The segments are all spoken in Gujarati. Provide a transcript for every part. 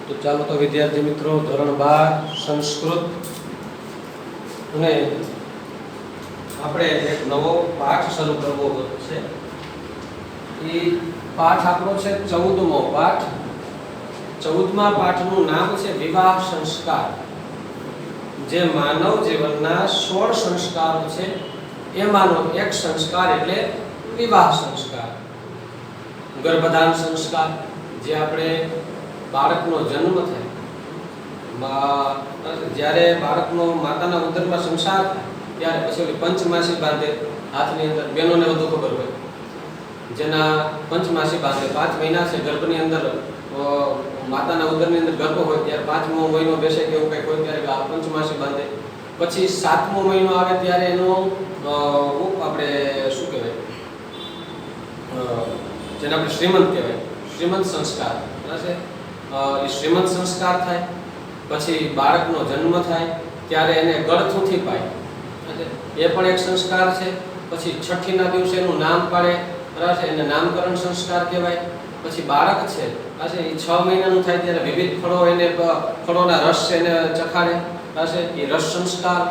તો ચાલો તો વિદ્યાર્થી મિત્રો ધોરણ 12 સંસ્કૃત અને આપણે એક નવો પાઠ શરૂ કરવો છે। એ પાઠ આપણો છે 14મો પાઠ। 14મા પાઠનું નામ છે વિવાહ સંસ્કાર। જે માનવ જીવનના 16 સંસ્કારો છે એમાંનો એક સંસ્કાર એટલે વિવાહ સંસ્કાર। ગર્ભધાન સંસ્કાર જે આપણે બાળકનો જન્મ થાય જ્યારે બાળકનો માતાના ઉદરમાં સંસાર થાય ત્યારે પછી પંચમાસી બાંધે હાથની અંદર બહેનોને વધુ ખબર હોય જેના પંચમાસી બાંધે 5 મહિના છે ગર્ભની અંદર માતાના ઉદરની અંદર ગર્ભ હોય ત્યારે 5મો મહિનો બેસે કે એવું કંઈક હોય ત્યારે પંચમાસી બાંધે। પછી 7મો મહિનો આવે ત્યારે એનો આપણે શું કહેવાય જેને આપણે શ્રીમંત કહેવાય શ્રીમંત સંસ્કાર છે। એ શ્રીમંત સંસ્કાર થાય પછી બાળકનો જન્મ થાય ત્યારે એને ગળથૂથી પાય એ પણ એક સંસ્કાર છે। પછી છઠ્ઠીના દિવસે એનું નામ પાડે બરાબર છે એને નામકરણ સંસ્કાર કહેવાય। પછી બાળક છે એ 6 મહિનાનું થાય ત્યારે વિવિધ ફળો એને ફળોના રસ એને ચખાડે બરાબર એ રસ સંસ્કાર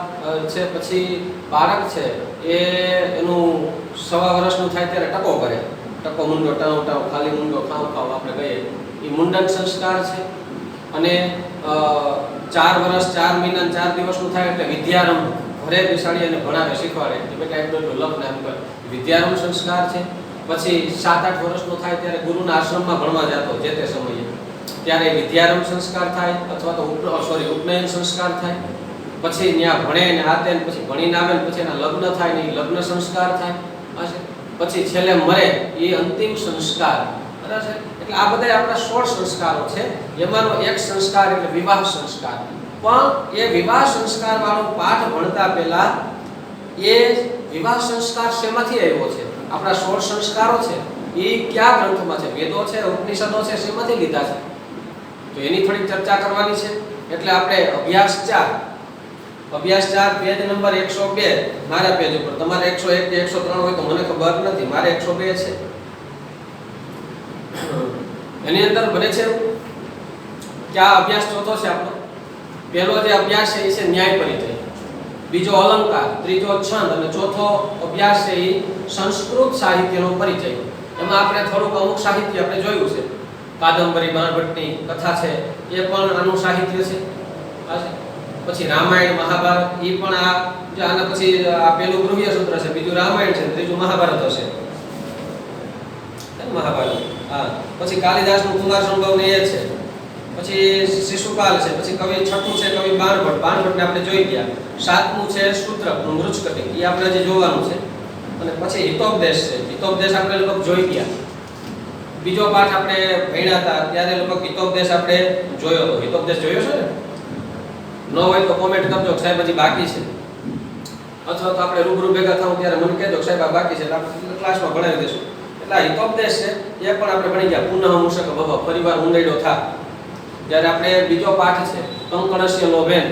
છે। પછી બાળક છે એ એનું 1.5 વર્ષનું થાય ત્યારે ટકો કરે ટકો મુંડો ટાવ ટાવ ખાલી મુંડો ખાવ ખાવ આપણે કહીએ એ મુંડન સંસ્કાર છે। અને 4 વર્ષ 4 મહિના 4 દિવસનું થાય એટલે વિદ્યારંભ ઘરે બેસાડી અને ભણાવે શીખવાડે એ બેટા એટલું લખ નામ કર વિદ્યારંભ સંસ્કાર છે। પછી 7-8 વર્ષનો થાય ત્યારે ગુરુના આશ્રમમાં ભણવા જતો જે તે સમયે ત્યારે વિદ્યારંભ સંસ્કાર થાય અથવા તો ઉપનયન સંસ્કાર થાય। પછી ત્યાં ભણે ને આતે ને પછી ભણીને આવે ને પછી એના લગ્ન થાય ને એ લગ્ન સંસ્કાર થાય પછી છેલ્લે મરે એ અંતિમ સંસ્કાર બરાબર છે। એટલે આ બધા આપણા 16 સંસ્કારો છે એમાંનો એક સંસ્કાર એટલે વિવાહ સંસ્કાર। પણ એ વિવાહ સંસ્કાર વાળો પાઠ ભણતા પહેલા એ વિવાહ સંસ્કાર શેમાંથી આવ્યો છે આપણા 16 સંસ્કારો છે એ કયા ગ્રંથોમાં છે વેદો છે ઉપનિષદો છે શેમાંથી લીધા છે તો એની થોડી ચર્ચા કરવાની છે। એટલે આપણે અભ્યાસ 4 પેજ નંબર 102 મારા પેજ ઉપર તમારે 101 કે 103 હોય તો મને ખબર નથી મારે 102 છે એની અંદર બને છે કે આ અભ્યાસ ચોથો છે આપણો। પહેલો જે અભ્યાસ છે એ છે ન્યાય પરિચય, બીજો અલંકાર, ત્રીજો છંદ અને ચોથો અભ્યાસ છે એ સંસ્કૃત સાહિત્યનો પરિચય। એમાં આપણે થોડુંક અમુક સાહિત્ય આપણે જોયું છે કાદંબરી બાણભટ્ટની કથા છે એ પણ આનું સાહિત્ય છે। પછી રામાયણ મહાભારત એ પણ આ જે આના પછી આ પેલું ગૃહ્ય સૂત્ર છે બીજું રામાયણ છે ત્રીજું મહાભારત હશે મહાભારત હા। પછી કાલિદાસનું કુમાર સંભવ ને એ છે પછી શિશુપાલ છે પછી કવિ છઠ્ઠું છે કવિ બાણભટ્ટને આપણે જોઈ ગયા। 7મું છે સૂત્રકનું મૃચ્છકટિક એ આપણે જે જોવાનું છે અને પછી હિતોપદેશ છે હિતોપદેશ આપણે લગભગ જોઈ ગયા। બીજો પાઠ આપણે ભણ્યા હતા ત્યારે લગભગ હિતોપદેશ આપણે જોયો હતો હિતોપદેશ જોયો છે ને ન હોય તો કોમેન્ટ કરજો સાહેબ હજી બાકી છે અથવા તો આપણે રૂબરૂ ભેગા થાવ ત્યારે મને કહેજો સાહેબ આ બાકી છે એટલે આપણે ક્લાસમાં ભણાવી દઈશું। એટલે હિતોપદેશ છે એ પણ આપણે ભણી ગયા। પુનઃ મૂષક ભવ ફરીવાર ઊંડાઈડો થા જ્યારે આપણે બીજો પાઠ છે કંકણસ્ય લોભેન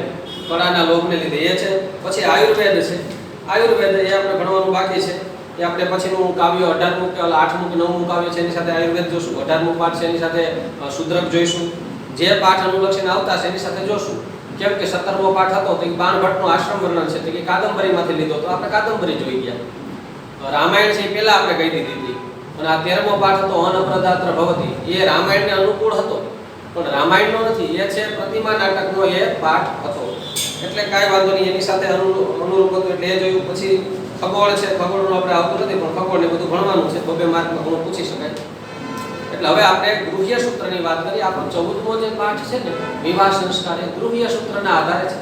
કળાના લોભને લીધે એ છે। પછી આયુર્વેદ છે આયુર્વેદ એ આપણે ભણવાનું બાકી છે એ આપણે પછીનું કાવ્ય 18મું કે 8મું કે 9મું કાવ્ય છે એની સાથે આયુર્વેદ જોશું। 18મું પાઠ છે એની સાથે શુદ્રક જોઈશું જે પાઠ અનુલક્ષીને આવતા છે એની સાથે જોશું। કેમ કે 17મો પાઠ હતો તો બાણભટ્ટનું આશ્રમ વર્ણન છે કે કાદંબરીમાંથી લીધો તો આપણે કાદંબરી જોઈ ગયા। રામાયણ છે એ પહેલા આપણે કહી દીધી હતી અને આ 13મો પાઠ હતો અનપ્રદાત્ર ભવતી એ રામાયણને અનુકૂળ હતો પણ રામાયણનો નથી એ છે પ્રતિમા નાટકનો એ પાઠ હતો એટલે કાંઈ વાંધો નહીં એની સાથે અનુરૂપ હતું એટલે એ જોયું। પછી ખગોળ છે ખગોળનું આપણે આવતું નથી પણ ખગોળને બધું ભણવાનું છે 2 માર્કમાં ઘણું પૂછી શકાય। એટલે હવે આપણે ગૃહ્ય સૂત્રની વાત કરીએ। આપણો 14મો જે પાઠ છે ને વિવાહ સંસ્કાર એ ગૃહ્ય સૂત્રના આધારે છે।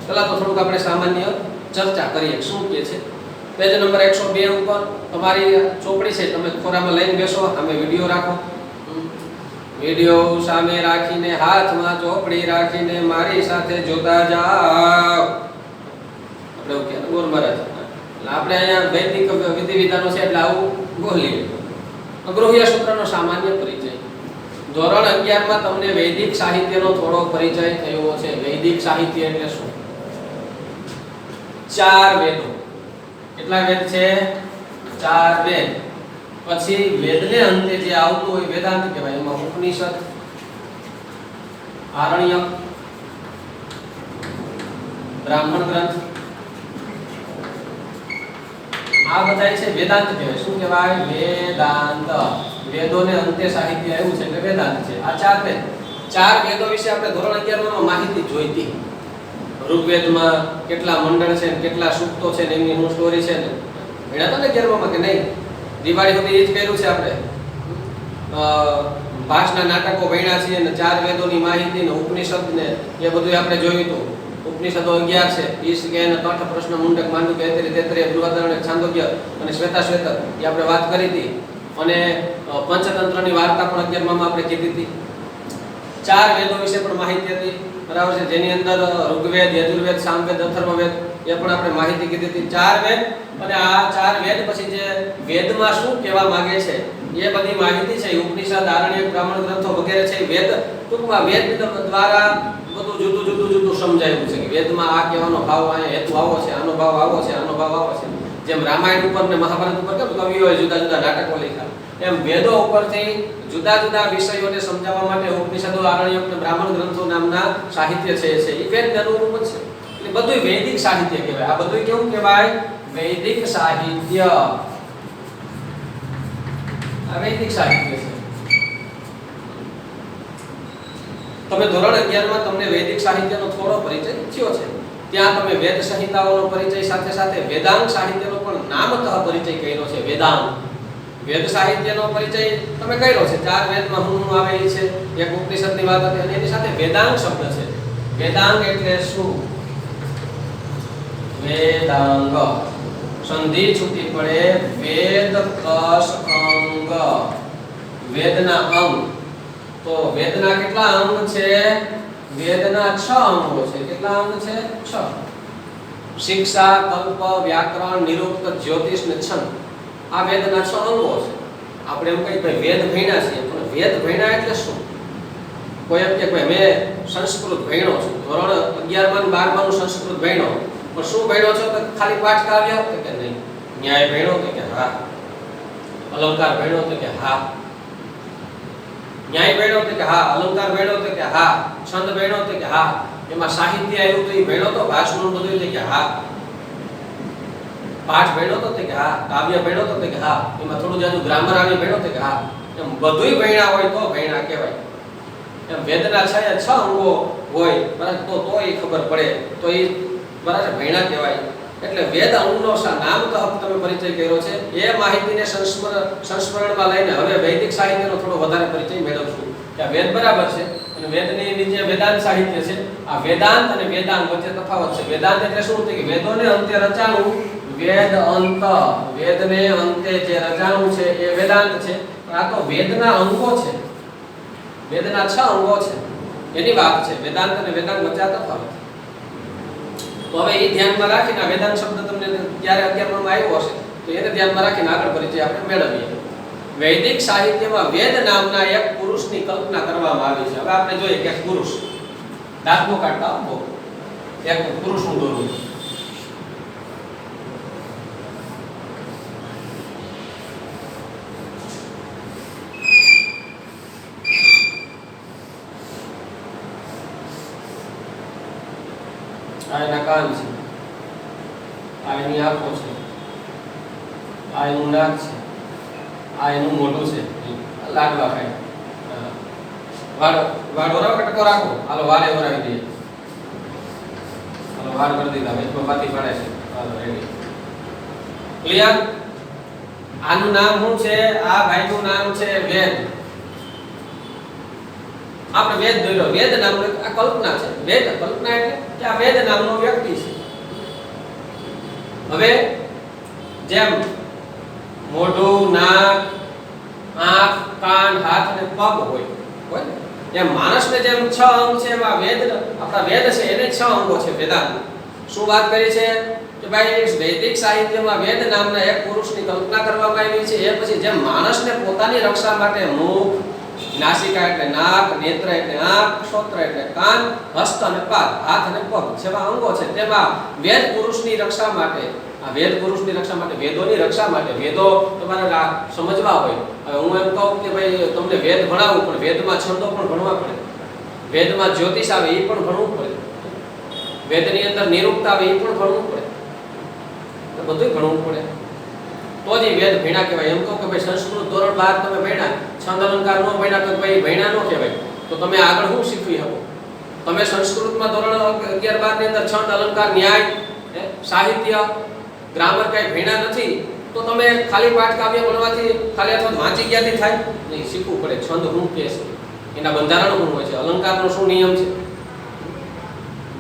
પહેલા તો થોડુંક આપણે સામાન્ય ચર્ચા કરીએ શું કહે છે। પેજ નંબર 102 ઉપર તમારી ચોપડી છે તમે ખોરામાં લઈને બેસો સામે વિડિયો રાખો વિડિયો સામે રાખીને હાથમાં ચોપડી રાખીને મારી સાથે જોતા જાઓ। આપણે ઓકે બોલ મહારાજ એટલે આપણે અહીંયા વૈદિક વિધિ વિધાનો છે એટલે આવું બોલીએ। ગૃહ્ય સૂત્રનો સામાન્ય પરિચય ધોરણ 11માં તમને વૈદિક સાહિત્યનો થોડો પરિચય થયો છે। વૈદિક સાહિત્ય એટલે શું 4 વેદો કેટલા વેદ છે 4 વેદ પછી વેદને અંતે જે આવતું હોય વેદાંત કહેવાય। એમાં ઉપનિષદ આરણ્યક, બ્રાહ્મણ ગ્રંથ, આ બધા છે વેદાંત કહેવાય. શું કહેવાય? વેદાંત. વેદોને અંતે સાહિત્ય આવ્યું છે એટલે વેદાંત છે. આ ચાર વેદો વિશે આપણે ધોરણ 11 માં માહિતી જોઈતી. ઋગ્વેદમાં કેટલા મંડળ છે, કેટલા સૂક્તો છે, એની શું સ્ટોરી છે ને ભણ્યા તો ને 11 માં કે નહીં? દિવાળી સુધી એ જ કર્યું છે આપણે. ભાષના નાટકો ભણ્યા છે અને ચાર વેદોની માહિતી ને ઉપનિષદ ને એ બધું આપણે જોયું હતું. ઉપનિષદો 11 છે. ઈશ જ્ઞાન, તર્ક, પ્રશ્ન, મુંડક, માંડુક્ય, તૈત્તરીય, બૃહદારણ્યક, છાંદોગ્ય અને શ્વેતાશ્વેતર એ આપણે વાત કરી હતી. અને પંચતંત્રની વાર્તા પણ 11 માં આપણે કીધી હતી. ચાર વેદો વિશે પણ માહિતી હતી, બરાબર છે, જેની અંદર ઋગ્વેદ, યજુર્વેદ, સામવેદ, અથર્વવેદ એ પણ આપણે માહિતી કીધી હતી. ચાર વેદ અને આ ચાર વેદ પછી જે વેદમાં શું કહેવા માંગે છે એ બધી માહિતી છે. ઉપનિષદ, આરણ્યક, બ્રાહ્મણ ગ્રંથો વગેરે છે. વેદ ટૂંકમાં વેદ દ્વારા બધું જુદું સમજાયું છે કે વેદમાં આ કહેવાનો ભાવ, આ હેતુ આવો છે, આનો ભાવ આવો છે, આનો ભાવ આવો છે. જેમ રામાયણ ઉપર ને મહાભારત ઉપર કેમ કવિઓએ જુદા નાટકો લખ્યા, એમ વેદો ઉપરથી જુદા વિષયોને સમજાવવા માટે ઉપનિષદો, આરણ્યક અને બ્રાહ્મણ ગ્રંથો નામના સાહિત્ય છે એ વેદને અનુરૂપ જ છે. એટલે બધું વૈદિક સાહિત્ય કહેવાય. આ બધું કેવું કહેવાય? વૈદિક સાહિત્ય. આ વૈદિક સાહિત્ય છે. તમે ધોરણ 11 માં તમને વૈદિક સાહિત્યનો થોડો પરિચય થયો છે. ત્યાં તમે વેદ સંહિતાઓનો પરિચય સાથે વેદાંગ સાહિત્યનો પણ નામતઃ પરિચય કર્યો છે. વેદ સાહિત્યનો પરિચય તમે કર્યો છે. ચાર વેદમાં શું આવે છે, એક ઉપનિષદની વાત હતી અને એની સાથે વેદાંગ શબ્દ છે. વેદાંગ એટલે શું? વેદાંગ સંધિ છૂટી પડે વેદ પ્લસ અંગ. વેદના અંગ. તો વેદના કેટલા અંગ છે? વેદના 6 અંગો છે. કેટલા અંગ છે? 6. શિક્ષા, કલ્પ, વ્યાકરણ, નિરુક્ત, જ્યોતિષ ને છંદ. આ વેદના 6 અંગો છે. આપણે એમ કહીએ ભાઈ વેદ ભણ્યા છીએ, પણ વેદ ભણ્યા એટલે શું? કોઈ એમ કે ભાઈ મેં સંસ્કૃત ભણ્યો છું, ધોરણ 11 માં 12 માં સંસ્કૃત ભણ્યો, પણ શું ભણ્યો છો? તો ખાલી પાઠ કાવ્ય તો કે નહીં. ન્યાય ભણ્યો તો કે હા. અલંકાર ભણ્યો તો કે હા. ન્યાય ભણ્યો તો કે હા. અલંકાર ભણ્યો તો કે હા. છંદ ભણ્યો તો કે હા. એમાં સાહિત્ય આવ્યું તો એ ભણ્યો તો, ભાષણ બધું તો કે હા. પાઠ ભણ્યો તો કે હા. કાવ્ય ભણ્યો તો કે હા. એમાં થોડું જાજુ ગ્રામર આવી ભણ્યો તો કે હા. એમ બધુંય ભણ્યા હોય તો ભણ્યા કહેવાય. એમ વેદના 6 અંગો હોય બરાબર, તો એ ખબર પડે તો એ બરાબર ભણ્યા કહેવાય. એટલે વેદ અંગનો નામતઃ તમે પરિચય કર્યો છે. એ માહિતીને સંસ્મરણમાં લઈને હવે વૈદિક સાહિત્યનો થોડો વધારે પરિચય મેળવશું કે આ વેદ બરાબર છે અને વેદની નીચે વેદાંત સાહિત્ય છે. આ વેદાંત અને વેદાંગ વચ્ચે તફાવત છે. વેદાંત એટલે શું? કે વેદોને અંતે રચાણું વેદ અંત. વેદને અંતે જે રચાણું છે એ વેદાંત છે. આ તો વેદના અંગો છે. વેદના 6 અંગો છે એની વાત છે. વેદાંત અને વેદાંગ વચ્ચે તફાવત. તો હવે એ ધ્યાનમાં રાખીને વેદાંત શબ્દ તમને ક્યારે 11 માં આવ્યો હશે તો એને ધ્યાનમાં રાખીને આગળ પરિચય આપણે મેળવીએ. વૈદિક સાહિત્યમાં વેદ નામના એક પુરુષની કલ્પના કરવામાં આવી છે. હવે આપણે જોઈએ કે પુરુષ દાખલો કાઢતા આવો. એક પુરુષનું દોરવું. આ એના કાન છે, આ એની આંખો છે, આ એનું નાક છે, આ એનું મોઢું છે. લાડવા ખાય. વાળ ઓરાવો કે ટકો રાખો? હાલો વાળે ઓરાવી દઈએ. હાલો વાળ કરી દીધા. વેચમાં પાતી પડે છે. હાલો રેડી. ક્લિયર? આનું નામ શું છે? આ ભાઈનું નામ છે વેદ. આપણે વેદ જોયો. વેદ નામનો આ કલ્પના છે. વેદ કલ્પના એટલે કે આ વેદ નામનો વ્યક્તિ છે. હવે જેમ મોઢું, નાક, આંખ, કાન, હાથ અને પગ હોય એમ માણસને જેમ 6 અંગ છે એવા વેદ આપણા વેદ છે એને 6 અંગો છે. વેદાંત શું વાત કરી છે કે ભાઈ વૈદિક સાહિત્યમાં વેદ નામના એક પુરુષની કલ્પના કરવામાં આવી છે. એ પછી જેમ માણસને પોતાની રક્ષા માટે મુખ, નાસિકા એટલે નાક, નેત્ર એટલે આંખ, શ્રોત્ર એટલે કાન, હસ્ત અને પાદ, હાથ અને પગ જેવા અંગો છે, તેમાં વેદ પુરુષની રક્ષા માટે, આ વેદ પુરુષની રક્ષા માટે, વેદોની રક્ષા માટે, વેદો તમારે સમજવા હોય. હવે હું એમ કહું કે ભાઈ તમને વેદ ભણાવું પણ વેદમાં છંદો પણ ભણવા પડે. વેદમાં જ્યોતિષ આવે એ પણ ભણવું પડે, વેદની અંદર નિરૂક્તા આવે એ પણ ભણવું પડે, બધું ભણવું પડે તો જ વેદ ભણ્યા કહેવાય. એમ કહો કે ભાઈ સંસ્કૃત ધોરણ 12 તમે ભણ્યા, છંદ અલંકાર નો ભણ્યા તો ભાઈ ભણ્યા નો કહેવાય. તો તમે આગળ શું શીખવી શકો? તમે સંસ્કૃતમાં ધોરણ 11 12 ની અંદર છંદ અલંકાર ન્યાય સાહિત્ય ગ્રામર કઈ ભણ્યા નથી તો તમે ખાલી પાઠ કાવ્ય ભણવાથી ખાલી અથવા વાંચી ગયાથી થાય નહીં. શીખવું પડે છંદ શું કે છે, એના બંધારણ શું હોય છે, અલંકારનો શું નિયમ છે,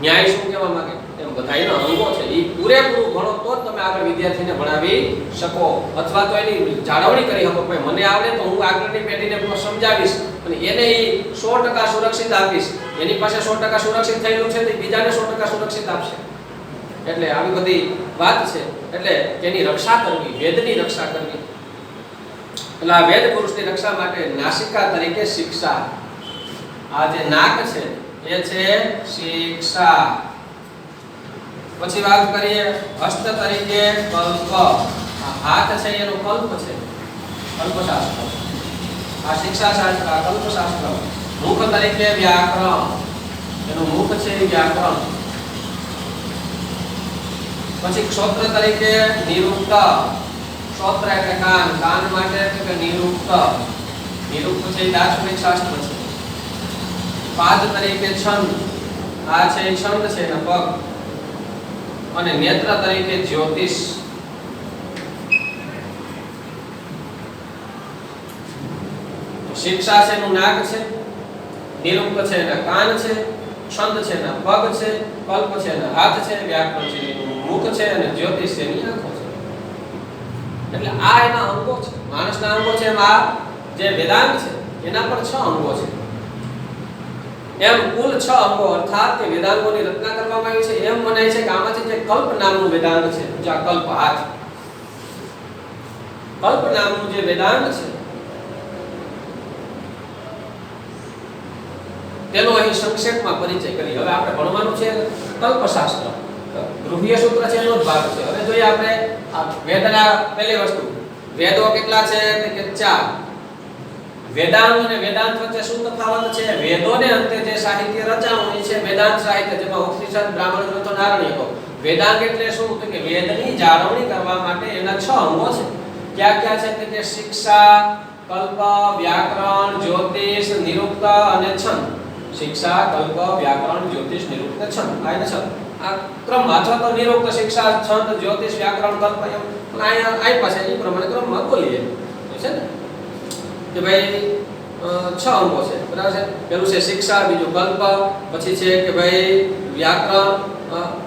ન્યાય શું કહેવા માંગે, એમ બધાયના અંગો છે. એ પૂરેપૂરું ભણો તો જ તમે આગળ વિદ્યાર્થીને ભણાવી શકો અથવા તો એની જાળવણી કરી શકો. ભાઈ મને આવડે તો હું આગળની પેઢીને સમજાવીશ અને એને એ 100% સુરક્ષિત આપીશ. એની પાસે 100% સુરક્ષિત થયેલું છે તો બીજાને 100% સુરક્ષિત આપશે. એટલે આવી બધી વાત છે. એટલે તેની રક્ષા કરવી, વેદની રક્ષા કરવી. એટલે આ વેદ પુરુષની રક્ષા માટે નાસિકા તરીકે શિક્ષા, આ જે નાક છે એ છે શિક્ષા. પછી વાત કરીએ હસ્ત તરીકે કલ્પ, હાથ છે એનો કલ્પ છે, કલ્પશાસ્ત્ર. આ શિક્ષા શાસ્ત્ર, આ કલ્પશાસ્ત્ર. મુખ તરીકે વ્યાકરણ, એનું મુખ છે વ્યાકરણ. પછી ક્ષોત્ર તરીકે નિરુક્ત, ક્ષોત્ર એટલે કાન, કાન માટે એટલે નિરુક્ત. નિરુક્ત છે દાર્શનિક શાસ્ત્ર છે. પાદ તરીકે છંદ, આ છે છંદ છે એના પગ. અને નેત્ર તરીકે જ્યોતિષ. શિક્ષા છે એનું નાક છે, નિરુક્ત છે એના કાન છે, છંદ છે એના પગ છે, કલ્પ છે એના હાથ છે, વ્યાકરણ છે એનું મુખ છે અને જ્યોતિષ છે એની આંખો છે. એટલે આ એના અંગો છે, માણસના અંગો છે. એમાં જે વેદાંગ છે એના પર 6 અંગો છે. એમ કુલ 6 અંગો અર્થાત કે વેદાંગોની રચના કરવામાં આવી છે. એમ મનાય છે કે આમાંથી જે કલ્પ નામનું વેદાંગ છે, જે આ કલ્પ હાથ, કલ્પ નામનું જે વેદાંગ છે તેનો અહીં સંક્ષેપમાં પરિચય કરી. હવે આપણે ભણવાનું છે કલ્પશાસ્ત્ર, ગૃહ્ય સૂત્ર છે એનો જ ભાગ છે. હવે જોઈએ આપણે આ વેદના પહેલી વસ્તુ, વેદો કેટલા છે કે 4. વેદાંગ અને વેદાંત વચ્ચે શું તફાવત છે? વેદોને અંતે જે સાહિત્ય રચાયું છે વેદાંત સાહિત્ય, જેમાં ઉપનિષદ, બ્રાહ્મણ ગ્રંથો, નારણ્યકો. વેદાંગ એટલે શું? તો કે વેદની જાળવણી કરવા માટે એના 6 અંગો છે. ક્યાં ક્યાં છે? કે શિક્ષા, કલ્પ, વ્યાકરણ, જ્યોતિષ, નિરુક્ત અને છંદ. શિક્ષા, કલ્પ, વ્યાકરણ, જ્યોતિષ, નિરુક્ત, છંદ. આ 6 આ ક્રમ અથવા તો નિરુક્ત, શિક્ષા, છંદ, જ્યોતિષ, વ્યાકરણ, કલ્પ એમ આ પાસે એ પ્રમાણે ક્રમમાં બોલીએ છે ને કે ભાઈ 6 અંગો છે, બરાબર છે. પેલું છે શિક્ષા, બીજું કલ્પ, પછી છે કે ભાઈ વ્યાકરણ,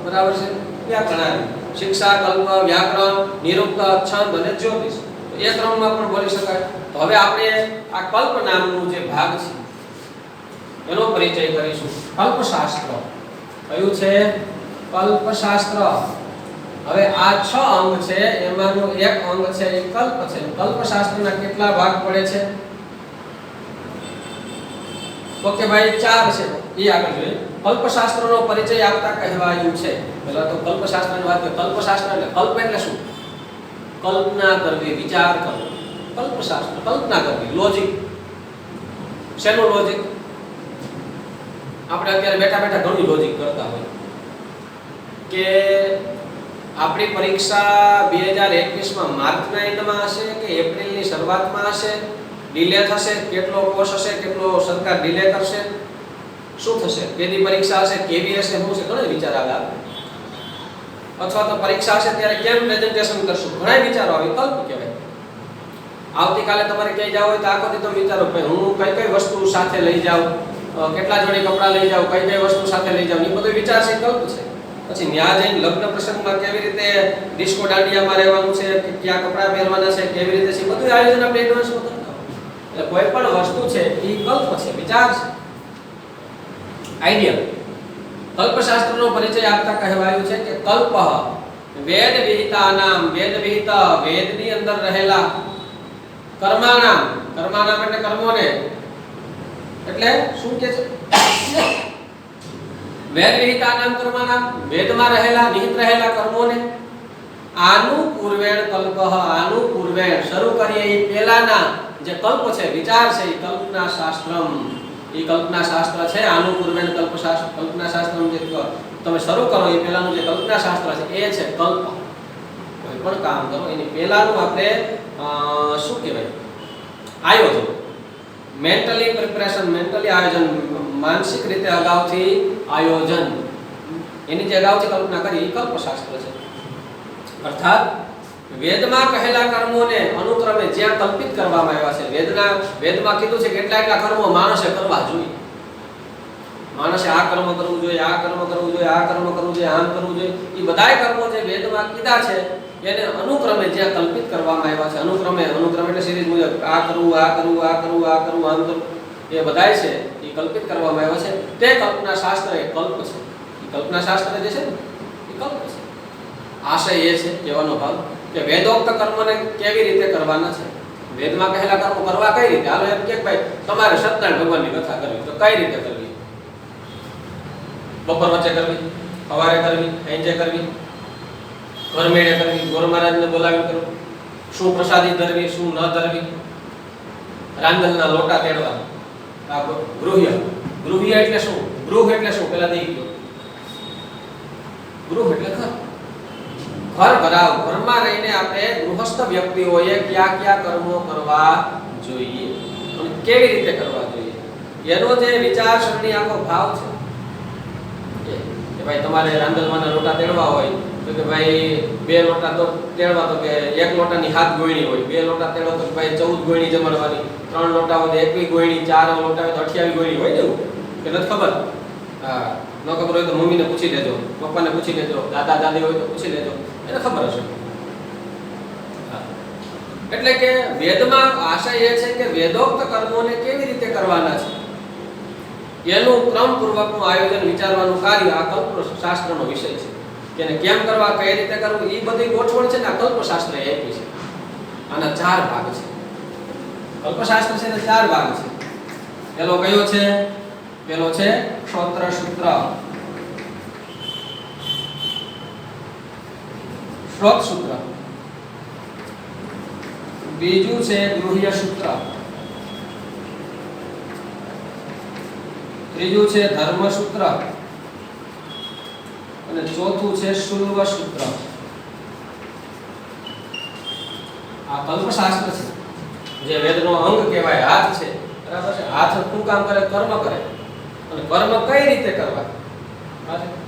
બરાબર છે, વ્યાકરણ. શિક્ષા, કલ્પ, વ્યાકરણ, નિરુક્ત, છંદ અને જ્યોતિષ. એ ક્રમમાં પણ બોલી શકાય. તો હવે આપણે આ કલ્પ નામનું જે ભાગ છે એનો પરિચય કરીશું. કલ્પશાસ્ત્ર કયું છે? કલ્પશાસ્ત્ર. હવે આ 6 અંગ છે એમાંનું એક અંગ છે એ કલ્પ છે. કલ્પશાસ્ત્રના કેટલા ભાગ પડે છે? તો કે ભાઈ 4 છે. એ આગળ જોઈએ. કલ્પશાસ્ત્રનો પરિચય આપતા કહેવાયું છે. પહેલા તો કલ્પશાસ્ત્રની વાત કરીએ. કલ્પશાસ્ત્ર એટલે કલ્પ એટલે શું? કલ્પના કરવી, વિચાર કરવો. કલ્પશાસ્ત્ર કલ્પના કરવી, લોજિક. શેનું લોજિક? આપણે અત્યારે બેઠા બેઠા ઘણું લોજિક કરતા હોય કે આપણી પરીક્ષા 2021 માં માર્ચના એન્ડમાં હશે કે એપ્રિલની શરૂઆતમાં હશે, ડિલે થશે, કેટલો કોર્સ હશે, કેટલો સરકાર ડિલે કરશે, શું થશે, કેદી પરીક્ષા હશે, કેવી હશે, શું છે, ઘણા વિચાર આવે. અથવા તો પરીક્ષા હશે ત્યારે કેમ પ્રેઝન્ટેશન કરશું, ઘણા વિચારો આવે. કલ્પ કહેવાય. આવતીકાલે તમારે ક્યાંય જાવ હોય તો આખો દી તમે વિચારો ભાઈ હું કઈ કઈ વસ્તુ સાથે લઈ જાઉં, કેટલા જોડી કપડાં લઈ જાઉં, કઈ કઈ વસ્તુ સાથે લઈ જાઉં, એ બધું વિચાર છે, કલ્પ છે. પછી ન્યા જઈને લગ્ન પ્રસંગમાં કેવી રીતે ડિસ્કો દાંડિયામાં રહેવાનું છે, કયા કપડાં પહેરવાના છે, કેવી રીતે છે, બધું આયોજન આપણે એડવાન્સમાં કરતા હોય. એટલે કોઈ પણ વસ્તુ છે એ કલ્પ છે, વિચાર છે, આઈડિયા. કલ્પશાસ્ત્રનો પરિચય આપતા કહેવાયું છે કે કલ્પ વેદ વિહિતાનામ, વેદ વિહિત વેદની અંદર રહેલા, કર્માનામ, કર્માનામ એટલે કર્મોને, એટલે શું કે છે? વેદ વિહિતાનામ કર્માનામ, વેદમાં રહેલા નિહિત રહેલા કર્મોને, આનું પૂર્વેણ કલ્પ, આનું પૂર્વેણ શરૂ કરીએ એ પહેલાના જે કલ્પ છે, વિચાર છે, એ કલ્પના શાસ્ત્રમ. એ કલ્પના શાસ્ત્ર છે. આનું પૂર્વે કલ્પના શાસ્ત્રનું જે તમે શરૂ કરો એ પહેલાનું જે કલ્પના શાસ્ત્ર છે એ છે કલ્પ. કોઈ પણ કામ કરો એની પહેલાનું આપણે શું કહેવાય, આયોજન, મેન્ટલી પ્રિપરેશન, મેન્ટલી આયોજન, માનસિક રીતે અગાઉથી આયોજન, એની જે અગાઉથી કલ્પના કરી એ કલ્પશાસ્ત્ર છે. અર્થાત વેદમાં કહેલા કર્મોને અનુક્રમે જ્યાં કલ્પિત કરવામાં આવ્યા છે, વેદમાં કીધું છે કે એટલા કર્મો માણસે કરવા જોઈએ. માણસે આ કર્મ કરવું જોઈએ, આ કર્મ કરવું જોઈએ, આ કર્મ કરવું જોઈએ, આમ કરવું જોઈએ. એ બધાય કર્મો જે વેદમાં કીધા છે એને અનુક્રમે જ્યાં કલ્પિત કરવામાં આવ્યા છે, અનુક્રમે એટલે સિરીઝ મુજબ આ કરવું, આ કરવું, આ કરવું, આ કરવું, આમ કરવું, એ બધાય છે એ કલ્પિત કરવામાં આવ્યા છે. તે કલ્પના શાસ્ત્ર એ કલ્પ છે. એ કલ્પના શાસ્ત્ર જે છે ને એ કલ્પ છે. આશય એ છે કહેવાનો ભાવ કે વેદોક્ત કર્મને કેવી રીતે કરવાના છે, વેદમાં કહેલા કર્મો કરવા કઈ રીતે. હાલો એમ કે ભાઈ તમારે સત્યનારાયણ ભગવાનની કથા કરવી તો કઈ રીતે કરવી, બપોર વચ્ચે કરવી, સવારે કરવી, સાંજે કરવી, ઘરમેળે કરવી, ગોર મહારાજને બોલાવી કરવું, શું પ્રસાદી ધરવી, શું ન ધરવી, રાંદલના લોટા તેડવા, આ ગૃહ્ય એટલે શું, ગૃહ એટલે શું પેલા દઈ ગયો, ગૃહ એટલે ઘર ભરાવ, ઘરમાં રહીને આપણે ગૃહસ્થ વ્યક્તિઓએ કયા કયા કર્મો કરવા જોઈએ અને કેવી રીતે કરવા જોઈએ એનો જે વિચારસરણી આખો ભાવ છે કે ભાઈ તમારે રાંદલમાંના લોટા તેડવા હોય તો કે ભાઈ 2 લોટા તો તેડવા, તો કે 1 લોટાની 7 ગોયણી હોય, 2 લોટા તેડો તો ભાઈ 14 ગોયણી જમણવાની, 3 લોટા હોય તો 21 ગોયણી, 4 લોટા હોય તો 28 ગોયણી હોય ને, એવું કે નથી ખબર? હા, ન ખબર હોય તો મમ્મીને પૂછી લેજો, પપ્પાને પૂછી લેજો, દાદા દાદી હોય તો પૂછી લેજો, એને ખબર હશે. એટલે કે વેદમાં આશય એ છે કે વેદોક્ત કર્મોને કેવી રીતે કરવાના છે એનું ક્રમપૂર્વકનું આયોજન, વિચારવાનું કાર્ય આ કલ્પશાસ્ત્રનો વિષય છે. કે કેમ કરવા, કઈ રીતે કરવું, એ બધી ગોઠવણ છે ને આ કલ્પશાસ્ત્રએ આપી છે. આના 4 ભાગ છે. કલ્પશાસ્ત્ર છે ને 4 ભાગ છે. પેલો કયો છે? પેલો છે ક્ષોત્ર સૂત્ર, શ્રોત સૂત્ર. બીજું છે ગૃહ્ય સૂત્ર, ત્રીજું છે ધર્મ સૂત્ર અને ચોથું છે શુલ્વ સૂત્ર. આ કલ્પશાસ્ત્ર છે જે વેદનો અંગ કહેવાય, હાથ છે, બરાબર છે. હાથ શું કામ કરે? કર્મ કરે. અને કર્મ કઈ રીતે કરવા,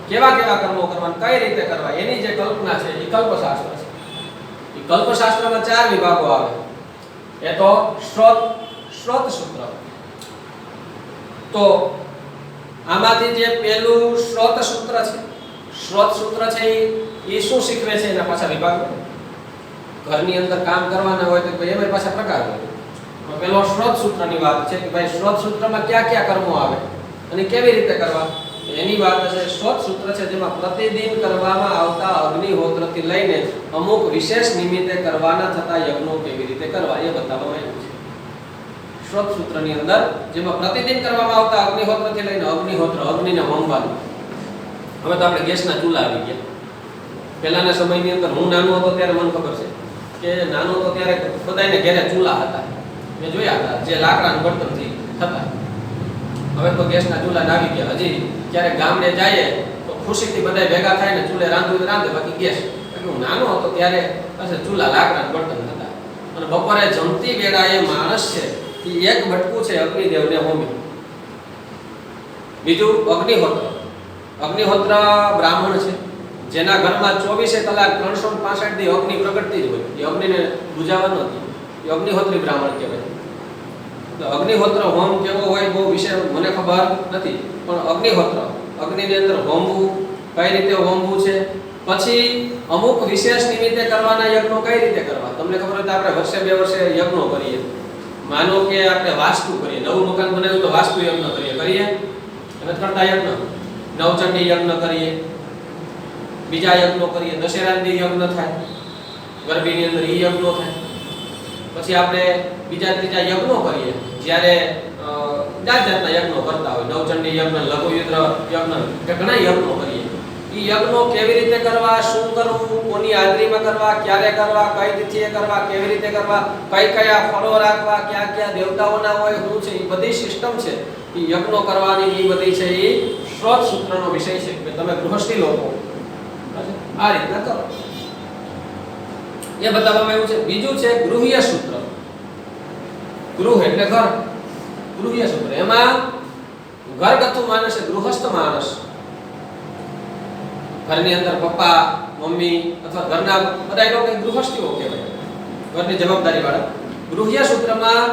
કેવા કેવા કર્મો કરવા, કઈ રીતે કરવા, એની જે કલ્પના છે એ કલ્પશાસ્ત્ર છે. એ કલ્પશાસ્ત્રમાં 4 વિભાગો આવે. એ તો શ્રોત સૂત્ર. તો આમાંથી જે પહેલું શ્રોત સૂત્ર છે, શ્રોત સૂત્ર છે એ શું શીખવે છે? એના પાછા વિભાગ. ઘરની અંદર કામ કરવાના હોય તો એમાં પાછા પ્રકાર હોય. તો પેલો શ્રોત સૂત્રની વાત છે કે ભાઈ શ્રોત સૂત્રમાં કયા કયા કર્મો આવે અને કેવી રીતે કરવા એની વાત છે. શ્રોત સૂત્ર છે જેમાં પ્રતિદિન કરવામાં આવતા અગ્નિહોત્રથી લઈને અમુક વિશેષ નિમિત્તે કરવાના થતા યજ્ઞો કેવી રીતે કરવા એ બતાવવામાં આવ્યું છે. શ્રોત સૂત્રની અંદર જેમાં પ્રતિદિન કરવામાં આવતા અગ્નિહોત્રથી લઈને અગ્નિને હોમવાનું. હવે તો આપણે ગેસના ચૂલા આવી ગયા. પહેલાના સમયની અંદર હું નાનો હતો ત્યારે મને ખબર છે કે નાનો હતો ત્યારે બધાને ઘરે ચૂલા હતા, મેં જોયા હતા, જે લાકડાના બળતણથી થતા. હવે તો ગેસના ચૂલા આવી ગયા. હજી ક્યારેક ગામડે જઈએ તો ખુશીથી બધા ભેગા થાય ને ચૂલે રાંધવું રાંધે, બાકી ગેસ. હું નાનો હતો ત્યારે ચૂલા લાકડાના બળતણ હતા. અને બપોરે જમતી વેળાએ માણસ છે એ એક બટકું છે અગ્નિદેવને હોમી. બીજું અગ્નિહોત્ર બ્રાહ્મણ છે જેના ઘરમાં 24 કલાક 365 દી અગ્નિ પ્રગટતી જ હોય. એ અગ્નિને બુજાવવાનો નથી, એ અગ્નિહોત્રી બ્રાહ્મણ કહેવાય. તો અગ્નિહોત્ર હોમ કેવો હોય બહુ વિશે મને ખબર નથી, પણ અગ્નિની અંદર હોમવું, કઈ રીતે હોમવું છે. પછી અમુક વિશેષ નિમિત્તે કરવાના યજ્ઞો કઈ રીતે કરવા. તમને ખબર હોય તો આપણે વર્ષે 2 વર્ષે યજ્ઞો કરીએ. માનો કે આપણે વાસ્તુ કરીએ, નવું મકાન બનાવ્યું તો વાસ્તુ યજ્ઞ કરીએ એમ કરતા યજ્ઞ, નવચંડી યજ્ઞ કરીએ, બીજા યજ્ઞો કરીએ, દશેરાની યજ્ઞ થાય, ગરબીની અંદર ઈ યજ્ઞો થાય. પછી આપણે બીજા ત્રીજા યજ્ઞો કરીએ જ્યારે જાતના યજ્ઞો કરતા હોય, નવચંડી યજ્ઞ, લઘુયુદ્ર યજ્ઞ, ઘણા યજ્ઞો કરીએ. ઈ યજ્ઞો કેવી રીતે કરવા, શું કરવું, કોની હાજરીમાં કરવા, ક્યારે કરવા, કઈ તિથિએ કરવા, કેવી રીતે કરવા, કઈ કયા ફળો રાખવા, ક્યાં ક્યાં દેવતાઓના હોય, શું છે, એ બધી સિસ્ટમ છે. ઈ યજ્ઞો કરવાની ઈ બધી છે, ઈ શ્રોત સૂત્રનો વિષય છે કે તમે ગૃહસ્થી લોકો આ રીતના કરો. એ બતાવવામાં આવ્યું છે. બીજું છે ગૃહ્ય સૂત્ર. ગૃહ એટલે ઘર, ગૃહ્ય સૂત્ર. એમાં ઘરગથ્થુ માણસ, ગૃહસ્થ માણસ, ઘરની અંદર પપ્પા મમ્મી અથવા ઘરના બધા લોકો ગૃહસ્થીઓ કહેવાય, ઘરની જવાબદારી વાળા. ગૃહ્ય સૂત્રમાં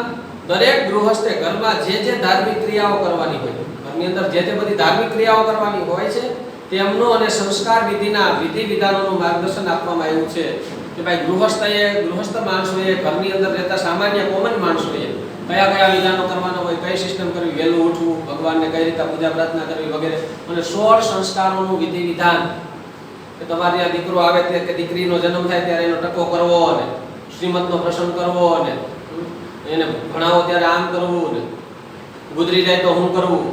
દરેક ગૃહસ્થે ઘરમાં જે ધાર્મિક ક્રિયાઓ કરવાની હોય, ઘરની અંદર જે બધી ધાર્મિક ક્રિયાઓ કરવાની હોય છે તેમનો અને સંસ્કાર વિધિના વિધિ વિધાનોનું માર્ગદર્શન આપવામાં આવ્યું છે કે ભાઈ ગૃહસ્થ માણસોએ, ઘરની અંદર રહેતા સામાન્ય કોમન માણસોએ કયા કયા વિધાનો કરવાના હોય, કઈ સિસ્ટમ કરવી, વહેલું ઉઠવું, ભગવાનને કઈ રીતે પૂજા પ્રાર્થના કરવી વગેરે, અને 16 સંસ્કારોનું વિધિ વિધાન કે તમારી આ દીકરો આવે તે કે દીકરીનો જન્મ થાય ત્યારે એનો ટકો કરવો, અને શ્રીમતનો પ્રસંગ કરવો, અને એને ભણાવો ત્યારે આમ કરવું, ને ગુજરી જાય તો શું કરવું,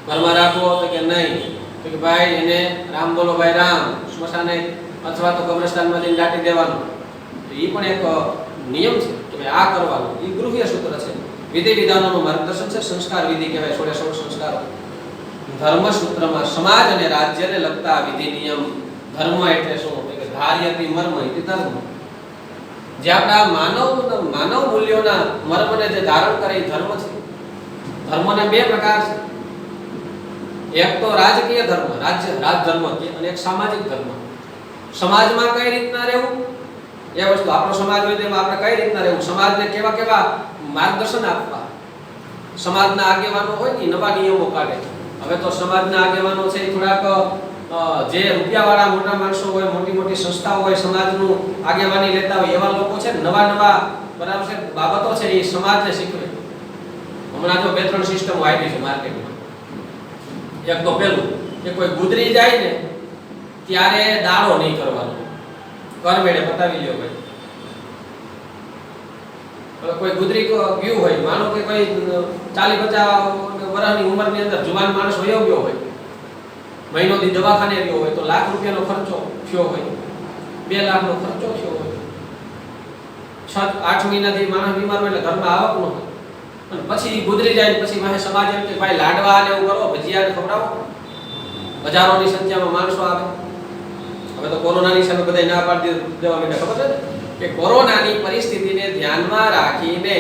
ઘરમાં રાખવો તો કે નહીં, તો કે ભાઈ એને રામ બોલો ભાઈ રામ, સ્મશાને અથવા તો કબ્રસ્તાનમાં જઈને દાટી દેવાનું. તો એ પણ એક નિયમ છે કે ભાઈ આ કરવાનું. એ ગૃહ્ય સૂત્ર છે, વિધિ વિધાનોનું માર્ગદર્શન છે, સંસ્કાર વિધિ કહેવાય, 16 સંસ્કારો. ધર્મ સૂત્રમાં સમાજ અને રાજ્યને લગતા વિધિ નિયમ. ધર્મ એટલે શું? કે ધાર્યતિ મર્મ ઇતિ ધર્મ. જે આપણા માનવ મૂલ્યોના મર્મને જે ધારણ કરે એ ધર્મ છે. ધર્મના બે પ્રકાર છે. એક તો રાજકીય ધર્મ, રાજ ધર્મ, અને એક સામાજિક ધર્મ. સમાજમાં કઈ રીતના રહેવું એ વસ્તુ, આપણો સમાજ હોય તેમાં આપણે કઈ રીતના રહેવું, સમાજને કેવા કેવા માર્ગદર્શન આપવા. સમાજના આગેવાનો હોય ને નવા નિયમો કાઢે. હવે તો સમાજના આગેવાનો છે એ થોડાક જે રૂપિયાવાળા મોટા માણસો હોય, મોટી મોટી સંસ્થાઓ હોય, સમાજનું આગેવાની લેતા હોય એવા લોકો છે, નવા બરાબર છે બાબતો છે એ સમાજને શીખવે. હમણાં તો 2-3 સિસ્ટમ આવી છે માર્કેટમાં. એક તો પેલું કે કોઈ ગુજરી જાય ને ત્યારે દાડો નહીં કરવાનો, કરમેળે પતાવી લ્યો ભાઈ. કોઈ ગુજરી ગયું હોય, માનો કે કોઈ 40-50 વર્ષની ઉંમરની અંદર જુવાન માણસ વયો ગયો હોય, મહિનો દી દવાખાને રહ્યો હોય, તો લાખ રૂપિયાનો ખર્ચો થયો હોય, 2 લાખનો ખર્ચો થયો હોય, 6-8 મહિનાથી માણસ બીમાર હોય એટલે ઘરમાં આવક ન હોય, અને પછી ગુજરી જાય પછી માહે સમાજ એમ કે ભાઈ લાડવા ને એવું કરો, ભજીયા ખવડાવો. હજારોની સંખ્યામાં માણસો આવે. હવે તો કોરોનાની સામે બધા ના પાડી દેવા માટે ખબર છે કે કોરોનાની પરિસ્થિતિને ધ્યાનમાં રાખીને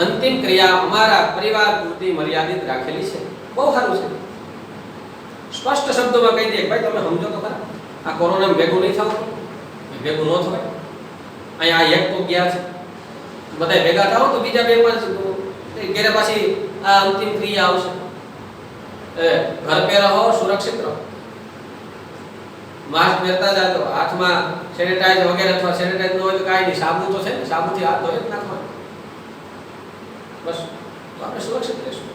અંતિમ ક્રિયા અમારા પરિવાર પૂરતી મર્યાદિત રાખેલી છે. બહુ સારું છે. સ્પષ્ટ શબ્દોમાં કહી દે ભાઈ તમે સમજો તો ખરા, આ કોરોના ભેગું નહીં થવું, ભેગું ન થવાય. અહીંયા એક તો ગયા છે, બધા ભેગા થાવ તો બીજા 2-5 ઘેરે પાછી આ અંતિમ ક્રિયા આવશે. ઘર પે રહો, સુરક્ષિત રહો, માસ્ક પહેરતા જાજો, હાથમાં સેનિટાઈઝર વગેરે, અથવા સેનિટાઈઝર ન હોય તો કાંઈ નહીં, સાબુ તો છે ને, સાબુથી હાથ ધોઈ જ નાખવાનો. બસ તો આપણે સુરક્ષિત રહીશું.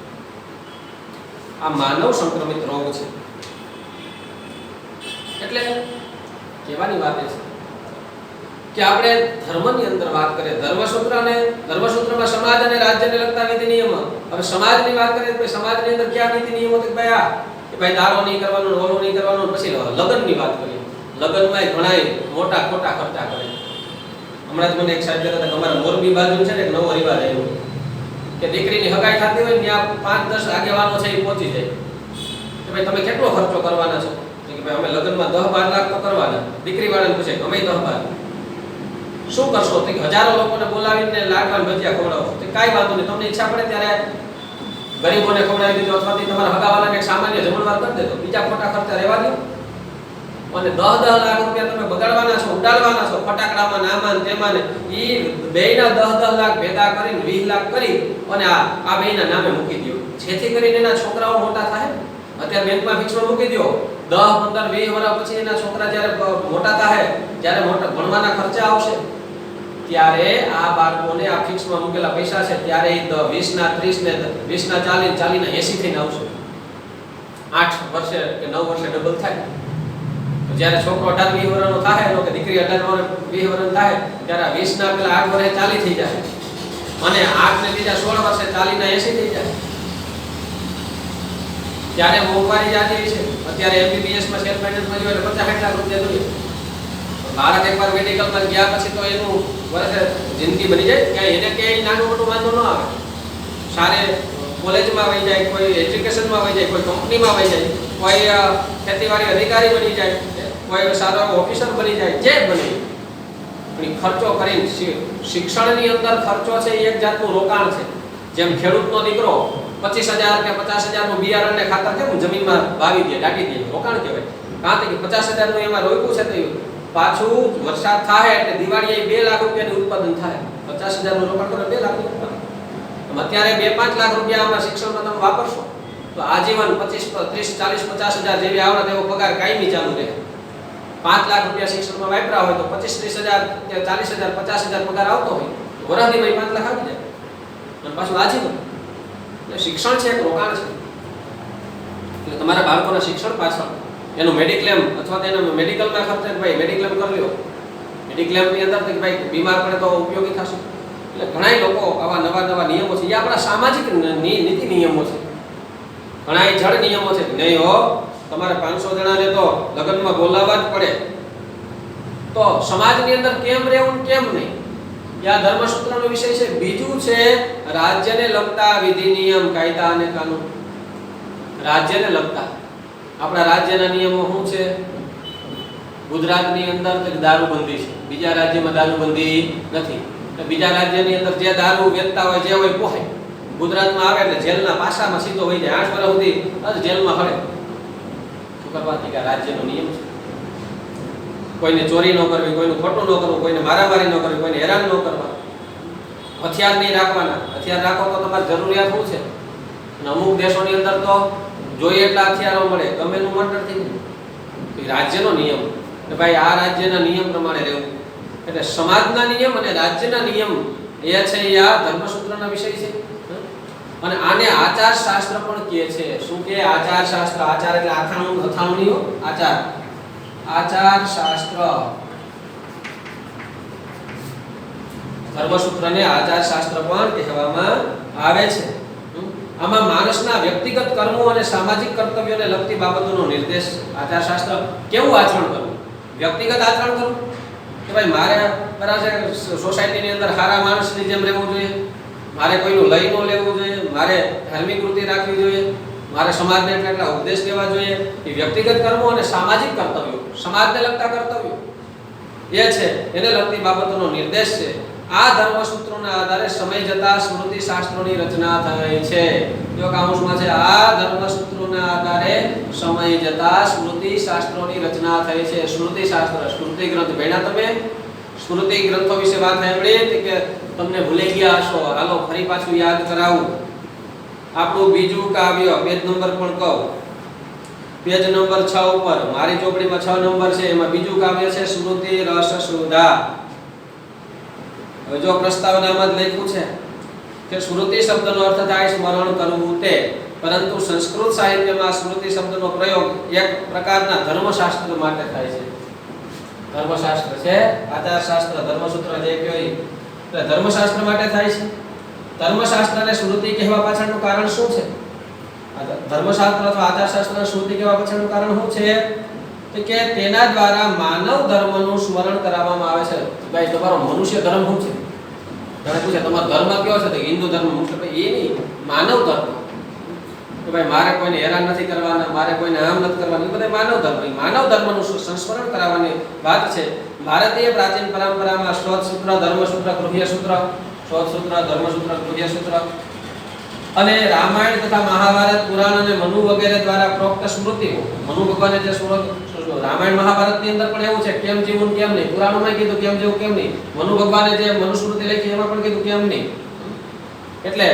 આ માનવ સંક્રમિત રોગ છે. એટલે કહેવાની વાત એ છે કે આપણે ધર્મની અંદર વાત કરીએ, ધર્મસૂત્રમાં સમાજ અને રાજ્યને લગતા નીતિ નિયમો. હવે સમાજની વાત કરીએ તો સમાજની અંદર કયા નીતિ નિયમો તો ભાઈ કે ભાઈ દારો નહીં કરવાનો, ઓલો નહીં કરવાનો. પછી લગ્નની વાત કરીએ. લગ્નમાં ઘણા મોટા ખોટા ખર્ચા કરે. હમણાં જ મને એક સાહેબ કહેતા હતા કે અમારા મોરબી બાજુ છે ને એક નવો રિવાજ આવ્યો કે દીકરીની હગાઈ થતી હોય ને ત્યાં 5-10 આગેવાનો છે એ પહોંચી જાય કે ભાઈ તમે કેટલો ખર્ચો કરવાના છો? કે ભાઈ અમે લગ્નમાં 10-12 લાખ તો કરવાના. દીકરી વાળાને પૂછે અમે 10-12 શું કરશો? તો હજારો લોકોને બોલાવીને લાડવા ભજીયા ખવડાવો. તો કાંઈ વાંધો નહીં, તમને ઈચ્છા પડે ત્યારે ગરીબોને ખવડાવી દીધો, અથવા તમારા હગાવાલાને એક સામાન્ય જમણવાર કરી દેતો. બીજા ખોટા ખર્ચા રહેવા દો. અને 10-10 લાખ રૂપિયા તમે બગાડવાના છો, ઉડાડવાના છો ફટાકડામાં, નામાં તેમાં ને. એ બેયના 10-10 લાખ ભેગા કરીને 20 લાખ કરી અને આ બેયના નામે મૂકી દો, જેથી કરીને એના છોકરાઓ મોટા થાય. અત્યારે બેંકમાં ફિક્સમાં મૂકી દો, 10-15-20 વર્ષ પછી એના છોકરા જ્યારે મોટા થાય, જ્યારે મોટા ભણવાના ખર્ચા આવશે, ત્યારે આ બાળકોને આ ફિક્સમાં મૂકેલા પૈસા છે ત્યારે 20 ના 30 ને 20 ના 40, 40 ના 80 થઈને આવશે. 8 વર્ષે કે 9 વર્ષે ડબલ થાય. જ્યારે છોકરો 18-20 વર્ષનો થાય, એનો કે દીકરી 18-20 વર્ષની થાય, ત્યારે 20 ના પેલા 8 વર્ષે 40 થઈ જાય, અને 8 ને બીજા 16 વર્ષે 40 ના 80 થઈ જાય. ત્યારે મોંઘવારી જાતી છે. અત્યારે MBBS માં સેલ્ફ ફાઇનાન્સમાં જોઈએ એટલે 50-60 લાખ રૂપિયા જોઈએ. ભારત એકવાર મેડિકલમાં ગયા પછી તો એનું વર્ષે જિંદગી બની જાય કે એને ક્યાંય નાનું મોટું વાંધો ન આવે. સારે કોલેજમાં વહી જાય, કોઈ એજ્યુકેશનમાં વહી જાય, કોઈ કંપનીમાં વહી જાય, કોઈ ખેતીવાડી અધિકારી બની જાય, કોઈ સારો ઓફિસર બની જાય, જે બની પણ ખર્ચો કરીને શિક્ષણની અંદર ખર્ચો છે એ એક જાતનું રોકાણ છે. જેમ ખેડૂતનો દીકરો 25,000 કે 50,000 નું બિયારણ ને ખાતર કેમ જમીનમાં વાવી દે, દાટી દે, રોકાણ કહેવાય. કારણ કે 50,000 નું એમાં રોક્યું છે તો પાછું વરસાદ થાય એટલે દિવાળીએ 2 લાખ રૂપિયાનું ઉત્પાદન થાય. 50,000 નું રોકાણ કરે 2 લાખ ઉત્પાદન. અત્યારે 2-5 લાખ રૂપિયા આમાં શિક્ષણમાં તમે વાપરશો તો આજીવન 25, 30, 40, 50,000 જેવી આવડત એવો પગાર કાયમી ચાલુ રહે. 5 લાખ રૂપિયા શિક્ષણમાં વાપરા હોય તો 25, 30,000 કે 40,000, 50,000 પગાર આવતો હોય તો વરસની 5 લાખ આવી જાય અને પાછું આજીવન. એટલે શિક્ષણ છે એક રોકાણ છે. એટલે તમારા બાળકોના શિક્ષણ પાછળ એનું મેડિક્લેમ અથવા તો એના મેડિકલમાં ખર્ચે ભાઈ મેડિક્લેમ કરી લ્યો. મેડિક્લેમની અંદર કે ભાઈ બીમાર પડે તો ઉપયોગી થશે. એટલે ઘણા લોકો આવા નવા નિયમો છે. એ આપણા સામાજિક નીતિ નિયમો છે. ઘણા જળ નિયમો છે. નહીં હો, તમારે 500 જણાને તો લગ્નમાં બોલાવવા જ પડે. તો સમાજની અંદર કેમ રહેવું કેમ નહીં, આ ધર્મસૂત્રનો વિષય છે. બીજું છે રાજ્યને લગતા વિધિ નિયમ, કાયદા અને કાનૂન. રાજ્યને લગતા આપણા રાજ્યના નિયમો શું છે? ગુજરાતની અંદર દારૂબંધી છે, બીજા રાજ્યમાં દારૂબંધી નથી. બીજા રાજ્યની અંદર જે દારૂ વેચતા હોય જે હોય પોહાય. ગુજરાતમાં આવે એટલે જેલના પાસામાં સીધો હોય જાય. 8 વર્ષ સુધી જેલમાં હળે. શું કરવાથી કે રાજ્યનો નિયમ છે. કોઈને ચોરી ન કરવી, કોઈનું ખોટું ન કરવું, કોઈને મારામારી ન કરવી, કોઈને હેરાન ન કરવા. હથિયાર નહીં રાખવાના. હથિયાર રાખો તો તમારી જરૂરિયાત શું છે? અને અમુક દેશોની અંદર તો જોઈએ એટલા હથિયારો મળે, ગમે એનું મર્ડર થઈ જાય. રાજ્યનો નિયમ કે ભાઈ આ રાજ્યના નિયમ પ્રમાણે રહેવું. એટલે સમાજના નિયમ અને રાજ્યના નિયમ એ છે આ ધર્મસૂત્રના વિષય છે. અને આને આચાર શાસ્ત્ર પણ કહે છે. શું કે આચાર શાસ્ત્ર? આચાર એટલે આખાનું અથાણું નહીં હો, આચાર. આચાર શાસ્ત્ર, ધર્મસૂત્રને આચાર શાસ્ત્ર પણ કહેવામાં આવે છે. આમાં માણસના વ્યક્તિગત કર્મો અને સામાજિક કર્તવ્યોને લગતી બાબતોનો નિર્દેશ છે. આચાર શાસ્ત્ર કેવું આચરણ કરવું? વ્યક્તિગત આચરણ કરવું કે ભાઈ મારે બરાબર સોસાયટીની અંદર સારા માણસની જેમ રહેવું જોઈએ, મારે કોઈનું લઈ ન લેવું જોઈએ, મારે ધાર્મિક વૃત્તિ રાખવી જોઈએ, મારે સમાજને એટલા ઉપદેશ દેવા જોઈએ. એ વ્યક્તિગત કર્મો અને સામાજિક કર્તવ્યો, સમાજને લગતા કર્તવ્યો એ છે, એને લગતી બાબતોનો નિર્દેશ છે. આ ધર્મસૂત્રોના આધારે સમય જતા સ્મૃતિ શાસ્ત્રોની રચના થઈ છે. જો કાઉન્સમાં છે આ ધર્મસૂત્રોના આધારે સમય જતા સ્મૃતિ શાસ્ત્રોની રચના થઈ છે. સ્મૃતિ શાસ્ત્ર, સ્મૃતિ ગ્રંથ ભણ્યા તમે? સ્મૃતિ ગ્રંથો વિશે વાત સાંભળી કે તમને ભૂલી ગયા હશો? હાલો ફરી પાછું યાદ કરાવું. આપણું બીજું કાવ્ય, પેજ નંબર પણ કહું, પેજ નંબર 6 ઉપર મારી ચોપડીમાં 6 નંબર છે, એમાં બીજું કાવ્ય છે સ્મૃતિ રસ સુધા. હવે જો પ્રસ્તાવનામાં જ લખ્યું છે કે સ્મૃતિ શબ્દનો અર્થ થાય સ્મરણ કરવું તે, પરંતુ સંસ્કૃત સાહિત્યમાં સ્મૃતિ શબ્દનો પ્રયોગ એક પ્રકારના ધર્મશાસ્ત્ર માટે થાય છે. ધર્મશાસ્ત્ર છે, આચાર શાસ્ત્ર, ધર્મસૂત્ર જે કહેવાય એટલે ધર્મશાસ્ત્ર માટે થાય છે. ધર્મશાસ્ત્રને સ્મૃતિ કહેવા પાછળનું કારણ શું છે? ધર્મશાસ્ત્ર અથવા આચાર શાસ્ત્રને સ્મૃતિ કહેવા પાછળનું કારણ શું છે? તો કે તેના દ્વારા માનવ ધર્મનું સ્મરણ કરાવવામાં આવે છે. ભાઈ તમારો મનુષ્ય ધર્મ શું છે? તમે પૂછે તમારો ધર્મ કયો છે? તો હિન્દુ ધર્મ. મુખ્ય એ નહીં, માનવ ધર્મ. કે ભાઈ મારે કોઈને હેરાન નથી કરવાના, મારે કોઈને આમ નથી કરવાનું, એ બધા માનવ ધર્મ. માનવ ધર્મનું સંસ્મરણ કરાવવાની વાત છે. ભારતીય પ્રાચીન પરંપરામાં શ્રોત સૂત્ર, ધર્મસૂત્ર, ગૃહ્ય સૂત્ર, શ્રોત સૂત્ર, ધર્મસૂત્ર, ગૃહ્ય સૂત્ર અને રામાયણ તથા મહાભારત, પુરાણ અને મનુ વગેરે દ્વારા પ્રોક્ત સ્મૃતિઓ, મનુ ભગવાને જે રામાયણ મહાભારતની અંદર પણ એવું છે કેમ જીવવું કેમ નહીં, પુરાણોમાં કીધું કેમ જીવવું કેમ નહીં, મનુ ભગવાને જે મનુસ્મૃતિ લખી એમાં પણ કીધું કેમ નહીં. એટલે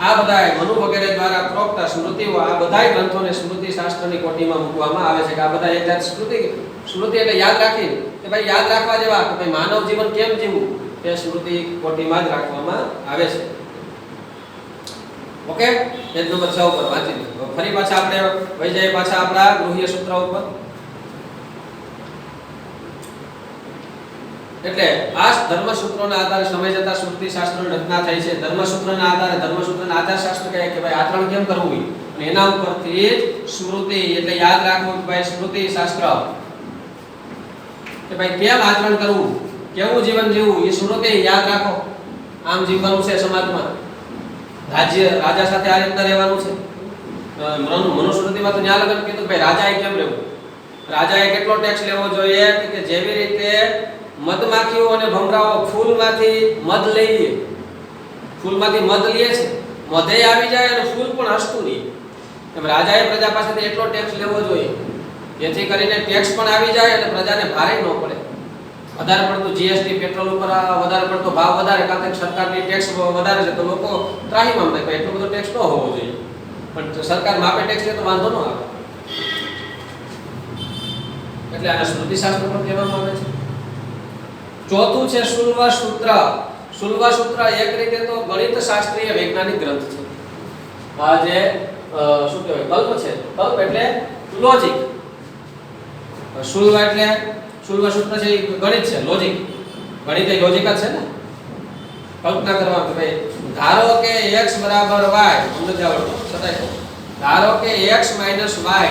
આ બધા મનુ વગેરે દ્વારા પ્રોક્ત સ્મૃતિઓ, આ બધા ગ્રંથોને સ્મૃતિ શાસ્ત્રની કોટીમાં મૂકવામાં આવે છે. કે આ બધા એક જાત સ્મૃતિ એટલે યાદ રાખી કે ભાઈ યાદ રાખવા જેવા કે ભાઈ માનવ જીવન કેમ જીવવું તે સ્મૃતિ કોટીમાં જ રાખવામાં આવે છે. ઓકે, પેજ નંબર 6 ઉપર વાંચી લો. ફરી પાછા આપણે વહી જઈએ પાછા આપણા ગૃહ્ય સૂત્ર ઉપર. એટલે આ ધર્મસૂત્રોના આધારે સમય જતા સ્મૃતિ શાસ્ત્રોની રચના થઈ છે. ધર્મસૂત્રના આધારે ધર્મસૂત્રના આધાર શાસ્ત્ર કહે કે ભાઈ આચરણ કેમ કરવું અને એના ઉપરથી જ સ્મૃતિ એટલે યાદ રાખવું કે ભાઈ સ્મૃતિ શાસ્ત્ર કે ભાઈ કેમ આચરણ કરવું, કેવું જીવન જીવવું એ સ્મૃતિ યાદ રાખો. આમ જીવવાનું છે સમાજમાં, રાજા સાથે આ રીતના રહેવાનું છે. મનુસ્મૃતિમાં તો ન્યા લગન કીધું ભાઈ રાજાએ કેમ રહેવું, રાજાએ કેટલો ટેક્સ લેવો જોઈએ કે જેવી રીતે મધમાખીઓ અને ભમરાઓ ફૂલમાંથી મધ લઈ લે, ફૂલમાંથી મધ લે છે, મધે આવી જાય અને ફૂલ પણ હસતું રહે, એમ રાજાએ પ્રજા પાસેથી એટલો ટેક્સ લેવો જોઈએ જેથી કરીને ટેક્સ પણ આવી જાય અને પ્રજાને ભારે ન પડે. વધારે પડતું જીએસટી પેટ્રોલ ઉપર વધારે પડતો ભાવ વધારે કારણ કે સરકારની ટેક્સ વધારે છે તો લોકો ત્રાહીમામ થાય એટલો બધો ટેક્સ ન હોવો જોઈએ, પણ સરકાર માપે ટેક્સ લે તો વાંધો ન આવે. એટલે આને સ્મૃતિ શાસ્ત્ર પણ કહેવામાં આવે છે. ચોથું છે શુલ્વ સૂત્ર. શુલ્વ સૂત્ર એક રીતે તો ગણિત શાસ્ત્રીય વૈજ્ઞાનિક ગ્રંથ છે. આ જે શું કહેવાય કલ્પ છે, કલ્પ એટલે લોજિક, શુલ્વ એટલે શુલ્વ સૂત્ર છે એ ગણિત છે, લોજિક. ગણિત એ લોજિક જ છે ને. કલ્પના કરવા કે ભાઈ ધારો કે x બરાબર y, તમને જ આવડતું છતાંય ધારો કે x માઈનસ y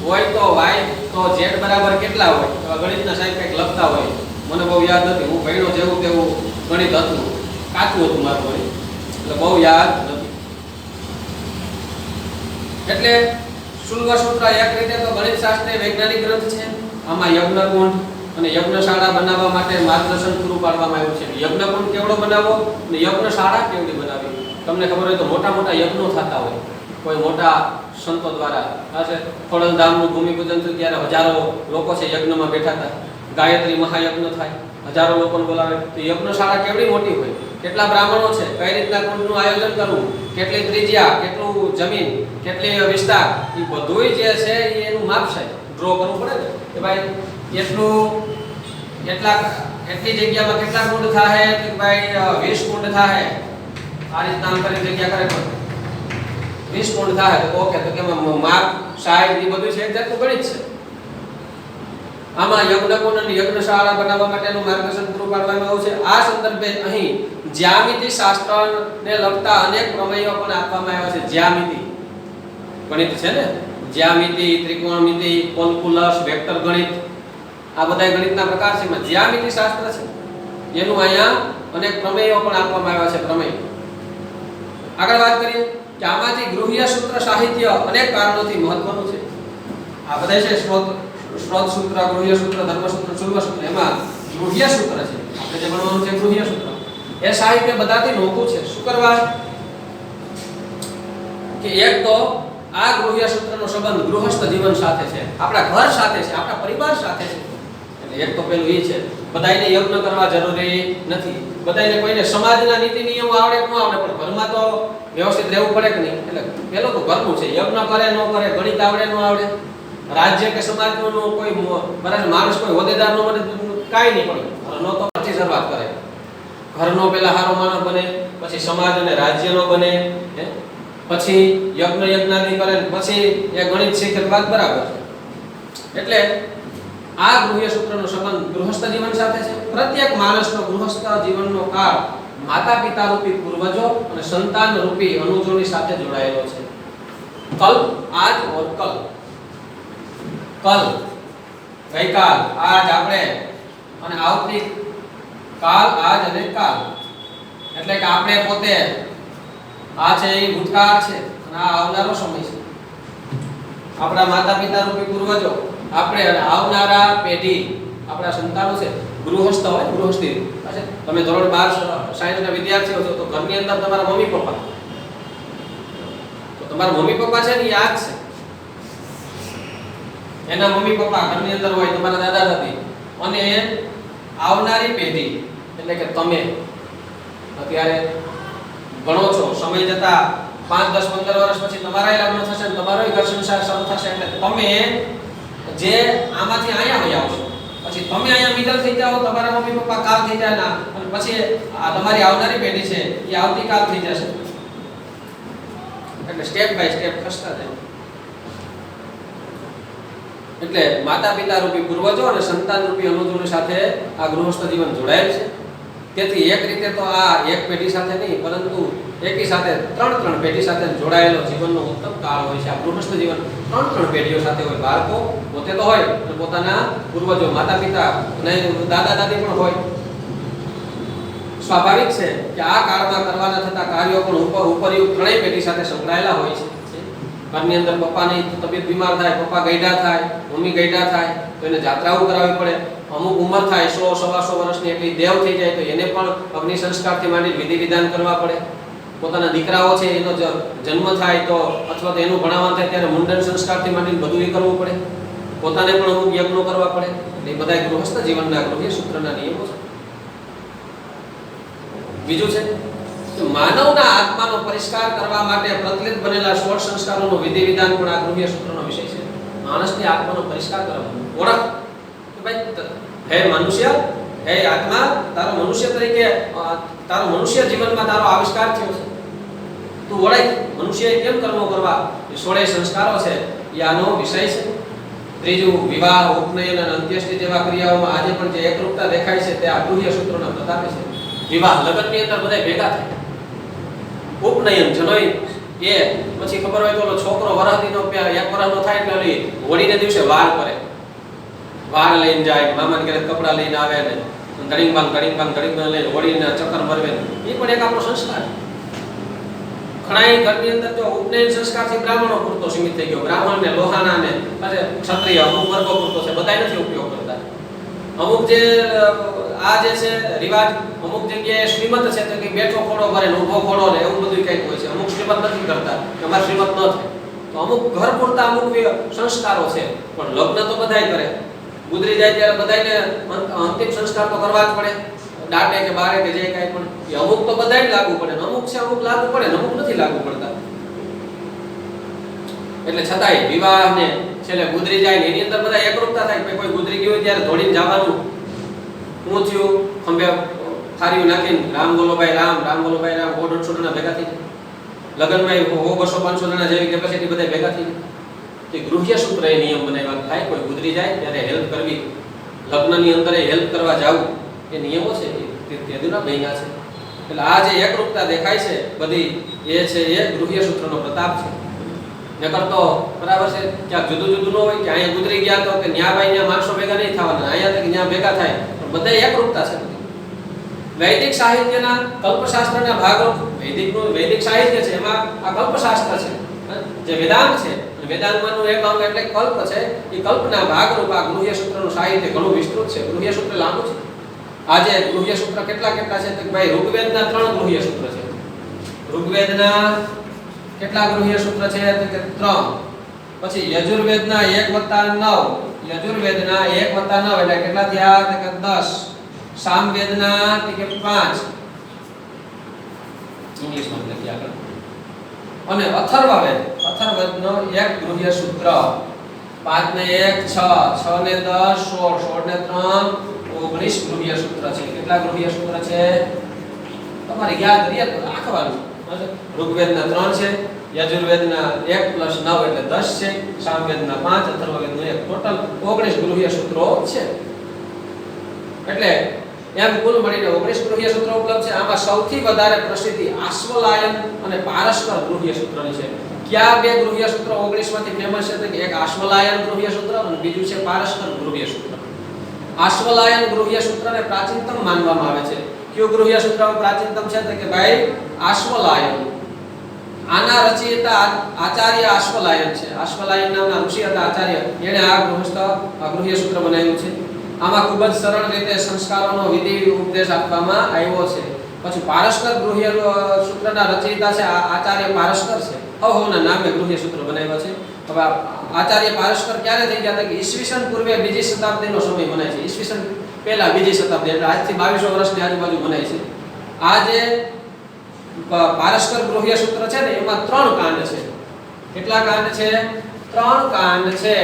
હોય તો y તો z બરાબર કેટલા હોય? તો ગણિતના સાહેબ કંઈક લખતા હોય, મને બહુ યાદ નથી, હું ભણ્યો જેવું તેવું ગણિત હતું, કાચું હતું મારું ગણિત, એટલે બહુ યાદ નથી. એટલે શુલ્વ સૂત્ર એક રીતે તો ગણિત શાસ્ત્રીય વૈજ્ઞાનિક ગ્રંથ છે. આમાં યજ્ઞકુંડ અને યજ્ઞશાળા બનાવવા માટે માર્ગદર્શન પૂરું પાડવામાં આવ્યું છે. યજ્ઞકુંડ કેવડો બનાવવો અને યજ્ઞશાળા કેવડી બનાવવી. તમને ખબર હોય તો મોટા મોટા યજ્ઞો થતા હોય કોઈ મોટા સંતો દ્વારા. આજે ખોડલધામનું ભૂમિપૂજન થયું ત્યારે હજારો લોકો છે યજ્ઞમાં બેઠા હતા. ગાયત્રી મહાયજ્ઞ થાય, હજારો લોકોને બોલાવે તો યજ્ઞશાળા કેવડી મોટી હોય, કેટલા બ્રાહ્મણો છે, કઈ રીતના કુંડનું આયોજન કરવું, કેટલી ત્રિજ્યા, કેટલું જમીન, કેટલી વિસ્તાર, એ બધુંય જે છે એનું માપ છે, ડ્રો કરવું પડે ને કે ભાઈ એટલી જગ્યામાં કેટલા કુંડ થાય કે ભાઈ 20 કુંડ થાય. આ રીતના આમ કરી જગ્યા કરે 20 કુંડ થાય તો ઓકે, તો કે માપ સાઈઝ એ બધું છે એક જાતનું ગણિત છે. આમાં યજ્ઞકુંડ અને યજ્ઞશાળા બનાવવા માટેનું માર્ગદર્શન પૂરું પાડવામાં આવ્યું છે. આ સંદર્ભે અહીં જ્યામિતિ શાસ્ત્રને લગતા અનેક પ્રમેયો પણ આપવામાં આવ્યા છે. જ્યામિતિ ગણિત છે ને, જ્યામિતિ, ત્રિકોણમિતિ, કોલ્ક્યુલસ, વેક્ટર ગણિત, આ બધા ગણિતના પ્રકાર છે. એમાં જ્યામિતિ શાસ્ત્ર છે એનું અહીંયા અનેક પ્રમેયો પણ આપવામાં આવ્યા છે. પ્રમેય આગળ વાત કરીએ કે આમાંથી ગૃહ્ય સૂત્ર સાહિત્ય અનેક કારણોથી મહત્વનું છે. આ બધા છે સ્ત્રોત સૂત્ર, ગૃહ્ય સૂત્ર, ધર્મસૂત્ર, શુલ્વ સૂત્ર. એમાં ગૃહ્ય સૂત્ર છે આપણે જે ભણવાનું છે ગૃહ્ય સૂત્ર, એ સાહિત્ય બધાથી નોખું છે. શું કરવા કે એક તો આ ગૃહ્ય સૂત્રનો સંબંધ ગૃહસ્થ જીવન સાથે છે, આપણા ઘર સાથે છે, આપણા પરિવાર સાથે છે. એટલે એક તો પેલું એ છે બધાયને યજ્ઞ કરવા જરૂરી નથી, બધાયને કોઈને સમાજના નીતિ નિયમો આવડે કે ન આવડે પણ ઘરમાં તો વ્યવસ્થિત રહેવું પડે કે નહીં. એટલે પેલો તો ઘરનું છે, યજ્ઞ કરે ન કરે, ગણિત આવડે ન આવડે, રાજ્ય કે સમાજનો કોઈ માણસ કોઈ હોદ્દેદાર નો બને કાઈ નહીં, પણ ઘરનો તો પછી શરૂઆત કરે. ઘરનો પેલા હારો માણસ બને, પછી સમાજ અને રાજ્યનો બને, પછી યજ્ઞાદિ કરે, પછી એ ગણિત શીખે વાત બરાબર છે. એટલે આ ગૃહ્ય સૂત્રનો સંબંધ ગૃહસ્થ જીવન સાથે છે. પ્રત્યેક માણસનો ગૃહસ્થ જીવનનો કાળ માતા પિતા રૂપી પૂર્વજો અને સંતાન રૂપી અનુજોની સાથે જોડાયેલો છે. કલ્પ, આજ ઓર કલ. કલ ગઈકાલ, આજ આપણે, અને આવતી કાલ, આજ અને કાલ. એટલે કે આપણે પોતે આ છે એ ભૂતકાળ છે અને આ આવનારો સમય છે. આપણા માતા પિતા રૂપી પૂર્વજો, આપણે અને આવનારા પેઢી આપણા સંતાનો છે. ગૃહસ્થ હોય, ગૃહસ્થી તમે ધોરણ 12 સાયન્સના વિદ્યાર્થીઓ છો તો ઘરની અંદર તમારા મમ્મી પપ્પા, તો તમારા મમ્મી પપ્પા છે ને એ આ જ છે. એના મમ્મી પપ્પા ઘરની અંદર હોય, તમારા દાદા દાદી, અને આવનારી પેઢી એટલે કે તમે અત્યારે ભણો છો, સમય જતા 5, 10, 15 વર્ષ પછી તમારા લગ્ન થશે ને તમારોય ઘર સંસાર શરૂ થશે. એટલે તમે જે આમાંથી અહીંયા વહી આવશો, પછી તમે અહીંયા મિડલ થઈ જાઓ, તમારા મમ્મી પપ્પા કાલ થઈ જાય ના, અને પછી આ તમારી આવનારી પેઢી છે એ આવતીકાલ થઈ જશે. એટલે સ્ટેપ બાય સ્ટેપ ખસતા જાય. એટલે માતા પિતા રૂપી પૂર્વજો અને સંતાન રૂપી અનુજોની સાથે આ ગૃહસ્થ જીવન જોડાયેલ છે. તેથી એક રીતે તો આ એક પેઢી સાથે નહીં, પરંતુ એકી સાથે ત્રણ પેઢી સાથે જોડાયેલો જીવનનો ઉત્તમ કાળ હોય છે. આ ગૃહસ્થ જીવન ત્રણ પેઢીઓ સાથે હોય. બાળકો પોતે તો હોય અને પોતાના પૂર્વજો માતા પિતા અને દાદા દાદી પણ હોય. સ્વાભાવિક છે કે આ કાળમાં કરવાના થતા કાર્યો પણ ઉપરયુક્ત ત્રણેય પેઢી સાથે સંકળાયેલા હોય છે. ઘરની અંદર પપ્પાની તબિયત બીમાર થાય, પપ્પા ગઈઢા થાય, મમ્મી ગઈઢા થાય તો એને જાત્રાઓ કરાવવી પડે. અમુક ઉંમર થાય 100-125 વર્ષની એટલી દેવ થઈ જાય તો એને પણ અગ્નિ સંસ્કારથી માંડી વિધિ વિધાન કરવા પડે. પોતાના દીકરાઓ છે એનો જન્મ થાય તો અથવા તો એનું ભણાવવાનું થાય ત્યારે મુંડન સંસ્કારથી માંડીને બધું એ કરવું પડે. પોતાને પણ અમુક યજ્ઞો કરવા પડે. એટલે એ બધા ગૃહસ્થ જીવનના ગૃહ્ય સૂત્રના નિયમો છે. બીજું છે કે માનવના આત્માનો પરિષ્કાર કરવા માટે પ્રચલિત બનેલા 16 સંસ્કારોનો વિધિ વિધાન પણ આ ગૃહ્ય સૂત્રનો વિષય છે. માણસની આત્માનો પરિષ્કાર કરવાનો ઓળખ કે ભાઈ હે મનુષ્ય, હે આત્મા, તારો મનુષ્ય તરીકે તારો મનુષ્ય જીવનમાં તારો આવિષ્કાર થયો છે. તું ઓળખ મનુષ્યએ કેમ કર્મો કરવા. એ 16 સંસ્કારો છે એ આનો વિષય છે. ત્રીજું, વિવાહ, ઉપનયન અને અંત્યેષ્ટિ જેવા ક્રિયાઓમાં આજે પણ જે એકરૂપતા દેખાય છે તે આ ગૃહ્ય સૂત્રોના પ્રતાપે છે. વિવાહ લગ્નની અંદર બધા ભેગા થાય. ઉપનયન જનોઈ એ પછી ખબર હોય તો છોકરો વરહદીનો 1 વર્ષનો થાય એટલે હોળીને દિવસે વાર કરે. વાર લઈને જાય, મામાને ઘરે કપડા લઈને આવે ને ઘડીંગ લઈને હોળીના ચક્કર મરવે. એ પણ એક આપણો સંસ્કાર. ઘણા ઘરની અંદર જો ઉપનયન સંસ્કારથી બ્રાહ્મણો પૂરતો સીમિત થઈ ગયો. બ્રાહ્મણ ને લોહાના ને ક્ષત્રિય અમુક વર્ગો પૂરતો છે, બધા નથી ઉપયોગ કરતા. અમુક જે આ જે છે રિવાજ અમુક જગ્યાએ શ્રીમત છે તો કે બેઠો ખોડો ભરે ને ઊભો ખોડો ને એવું બધું કંઈક હોય છે. અમુક શ્રીમત નથી કરતા, અમારે શ્રીમત ન થાય તો અમુક ઘર પૂરતા અમુક સંસ્કારો છે. પણ લગ્ન તો બધાય કરે. ગુજરી જાય ત્યારે બધાયને અંતિમ સંસ્કાર તો કરવા જ પડે. દાટે કે બારે કે જે કાંઈ પણ એ અમુક તો બધાય લાગુ પડે. અમુક છે અમુક લાગુ પડે ને અમુક નથી લાગુ પડતા. એટલે છતાંય વિવાહ ને છેલ્લે ગુજરી જાય ને એની અંદર બધા એકરૂપતા થાય. કે કોઈ ગુજરી ગયું ત્યારે ધોડીને જવાનું. હું થયું ખંભે થારીઓ નાખીને રામ બોલો ભાઈ રામ, રામ બોલો ભાઈ રામ, 100-150 જણા ભેગા થઈ. લગ્નમાં 100-200-500 જણા જેવી કેપેસિટી બધા ભેગા થઈ. કે ગૃહ્ય સૂત્ર એ નિયમ બનાવ્યા થાય કોઈ ગુજરી જાય ત્યારે હેલ્પ કરવી, લગ્નની અંદર હેલ્પ કરવા જાવું એ નિયમો છે તે તેદુના બન્યા છે. એટલે આ જે એકરૂપતા દેખાય છે બધી એ છે એ ગૃહ્ય સૂત્રનો પ્રતાપ છે. નકર તો બરાબર છે ક્યાંક જુદું જુદું ન હોય કે અહીંયા ગુજરી ગયા તો કે ન્યા ભાઈ ન્યા માણસો ભેગા નહીં થવાના, અહીંયા તો ન્યા ભેગા થાય. પણ બધા એકરૂપતા છે. વૈદિક સાહિત્યના કલ્પશાસ્ત્રના ભાગરૂપ વૈદિક સાહિત્ય છે એમાં આ કલ્પશાસ્ત્ર છે જે વેદાંત છે. વેદાંતમાંનું એક અંગ એટલે કલ્પ છે. એ કલ્પના ભાગરૂપ આ ગૃહ્ય સૂત્રનું સાહિત્ય ઘણું વિસ્તૃત છે. ગૃહ્ય સૂત્ર લાંબુ છે. આજે ગૃહ્ય સૂત્ર કેટલા છે તો ભાઈ ઋગ્વેદના 3 ગૃહ્ય સૂત્ર છે. ઋગ્વેદના કેટલા ગૃહ્ય સૂત્ર છે તો કે 3. પછી યજુર્વેદના 1+9, યજુર્વેદના 1+9 એટલે કેટલા થયા તો કે 10. સામવેદના તો કે 5 ઇંગ્લિશમાં લખી આગળ. અને અથર્વવેદનો એક ગૃહ્ય સૂત્ર 5 ને 1 6, 6 ને 10 16, 16 ને 3 19 ગૃહ્ય સૂત્ર છે. કેટલા ગૃહ્ય સૂત્ર છે તમારે યાદ રાખવાનું. ઋગ્વેદના 3 છે, યજુર્વેદના 1+9 એટલે 10 છે, સામવેદના 5, અથર્વવેદનો 1, ટોટલ 19 ગૃહ્ય સૂત્રો છે. એટલે એમ કુલ મળીને 19 ગૃહ્ય સૂત્રો ઉપલબ્ધ છે. આમાં સૌથી વધારે પ્રસિદ્ધિ આશ્વલાયન અને પારસ્કર ગૃહ્ય સૂત્રની છે. કયા બે ગૃહ્ય સૂત્રો 19 માંથી ફેમસ છે કે એક આશ્વલાયન ગૃહ્ય સૂત્ર અને બીજું છે પારસ્કર ગૃહ્ય સૂત્ર. આશ્વલાયન ગૃહ્ય સૂત્રને પ્રાચીનતમ માનવામાં આવે છે. કયું ગૃહ્ય સૂત્ર પ્રાચીનતમ છે તો કે ભાઈ આશ્વલાયન. આના રચયિતા આચાર્ય આશ્વલાયન છે. આશ્વલાયન નામના ઋષિ હતા આચાર્ય, એણે આ ગૃહ્ય સૂત્ર બનાવ્યું છે. આમાં ખૂબ જ સરળ રીતે સંસ્કારોનો વિધિ ઉપદેશ આપવામાં આવ્યો છે. પછી પારસ્કર ગૃહ્ય સૂત્રના રચયિતા છે આચાર્ય પારસ્કર છે. અહોના નામે ગૃહ્ય સૂત્ર બનાવ્યા છે. હવે આચાર્ય પારસ્કર ક્યારે થઈ ગયા હતા કે ઈસવીસન પૂર્વે 2જી શતાબ્દીનો સમય મનાય છે. ઈસવીસન પહેલા 2જી શતાબ્દી એટલે આજથી 2200 વર્ષની આજુબાજુ મનાય છે. આ જે પારસ્કર ગૃહ્ય સૂત્ર છે ને એમાં 3 કાંડ છે. કેટલા કાંડ છે? 3 કાંડ છે.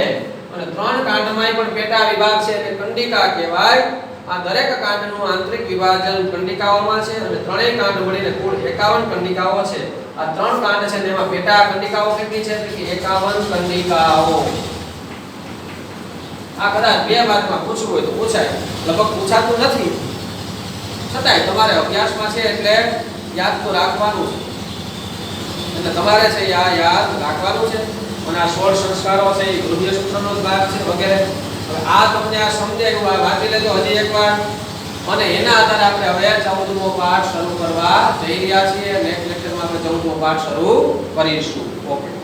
અને 3 કાંડમાં પણ પેટા વિભાગ છે એટલે કંડિકા કહેવાય. આ દરેક કાંડનું આંતરિક વિભાજન કંડિકાઓમાં છે અને ત્રણેય કાંડ મળીને કુલ 51 કંડિકાઓ છે. આ 3 કાંડ છે ને એમાં પેટા કંડિકાઓ કેટલી છે તો કે 51 કંડિકાઓ. આ કદાચ 2 માર્કમાં પૂછવું હોય તો પૂછાય, લગભગ પૂછાતું નથી, છતાંય તમારે અભ્યાસમાં છે એટલે યાદ તો રાખવાનું છે. એટલે તમારે છે આ યાદ રાખવાનું છે. અને આ 16 સંસ્કારો છે એ ગૃહ્ય સૂત્રનો જ ભાગ છે વગેરે. હવે આ તમને આ સમજાયું, આ વાંચી લેજો હજી એકવાર. અને એના આધારે આપણે હવે 14મો પાઠ શરૂ કરવા જઈ રહ્યા છીએ. નેક્સ્ટ લેક્ચરમાં આપણે 14મો પાઠ શરૂ કરીશું. ઓકે.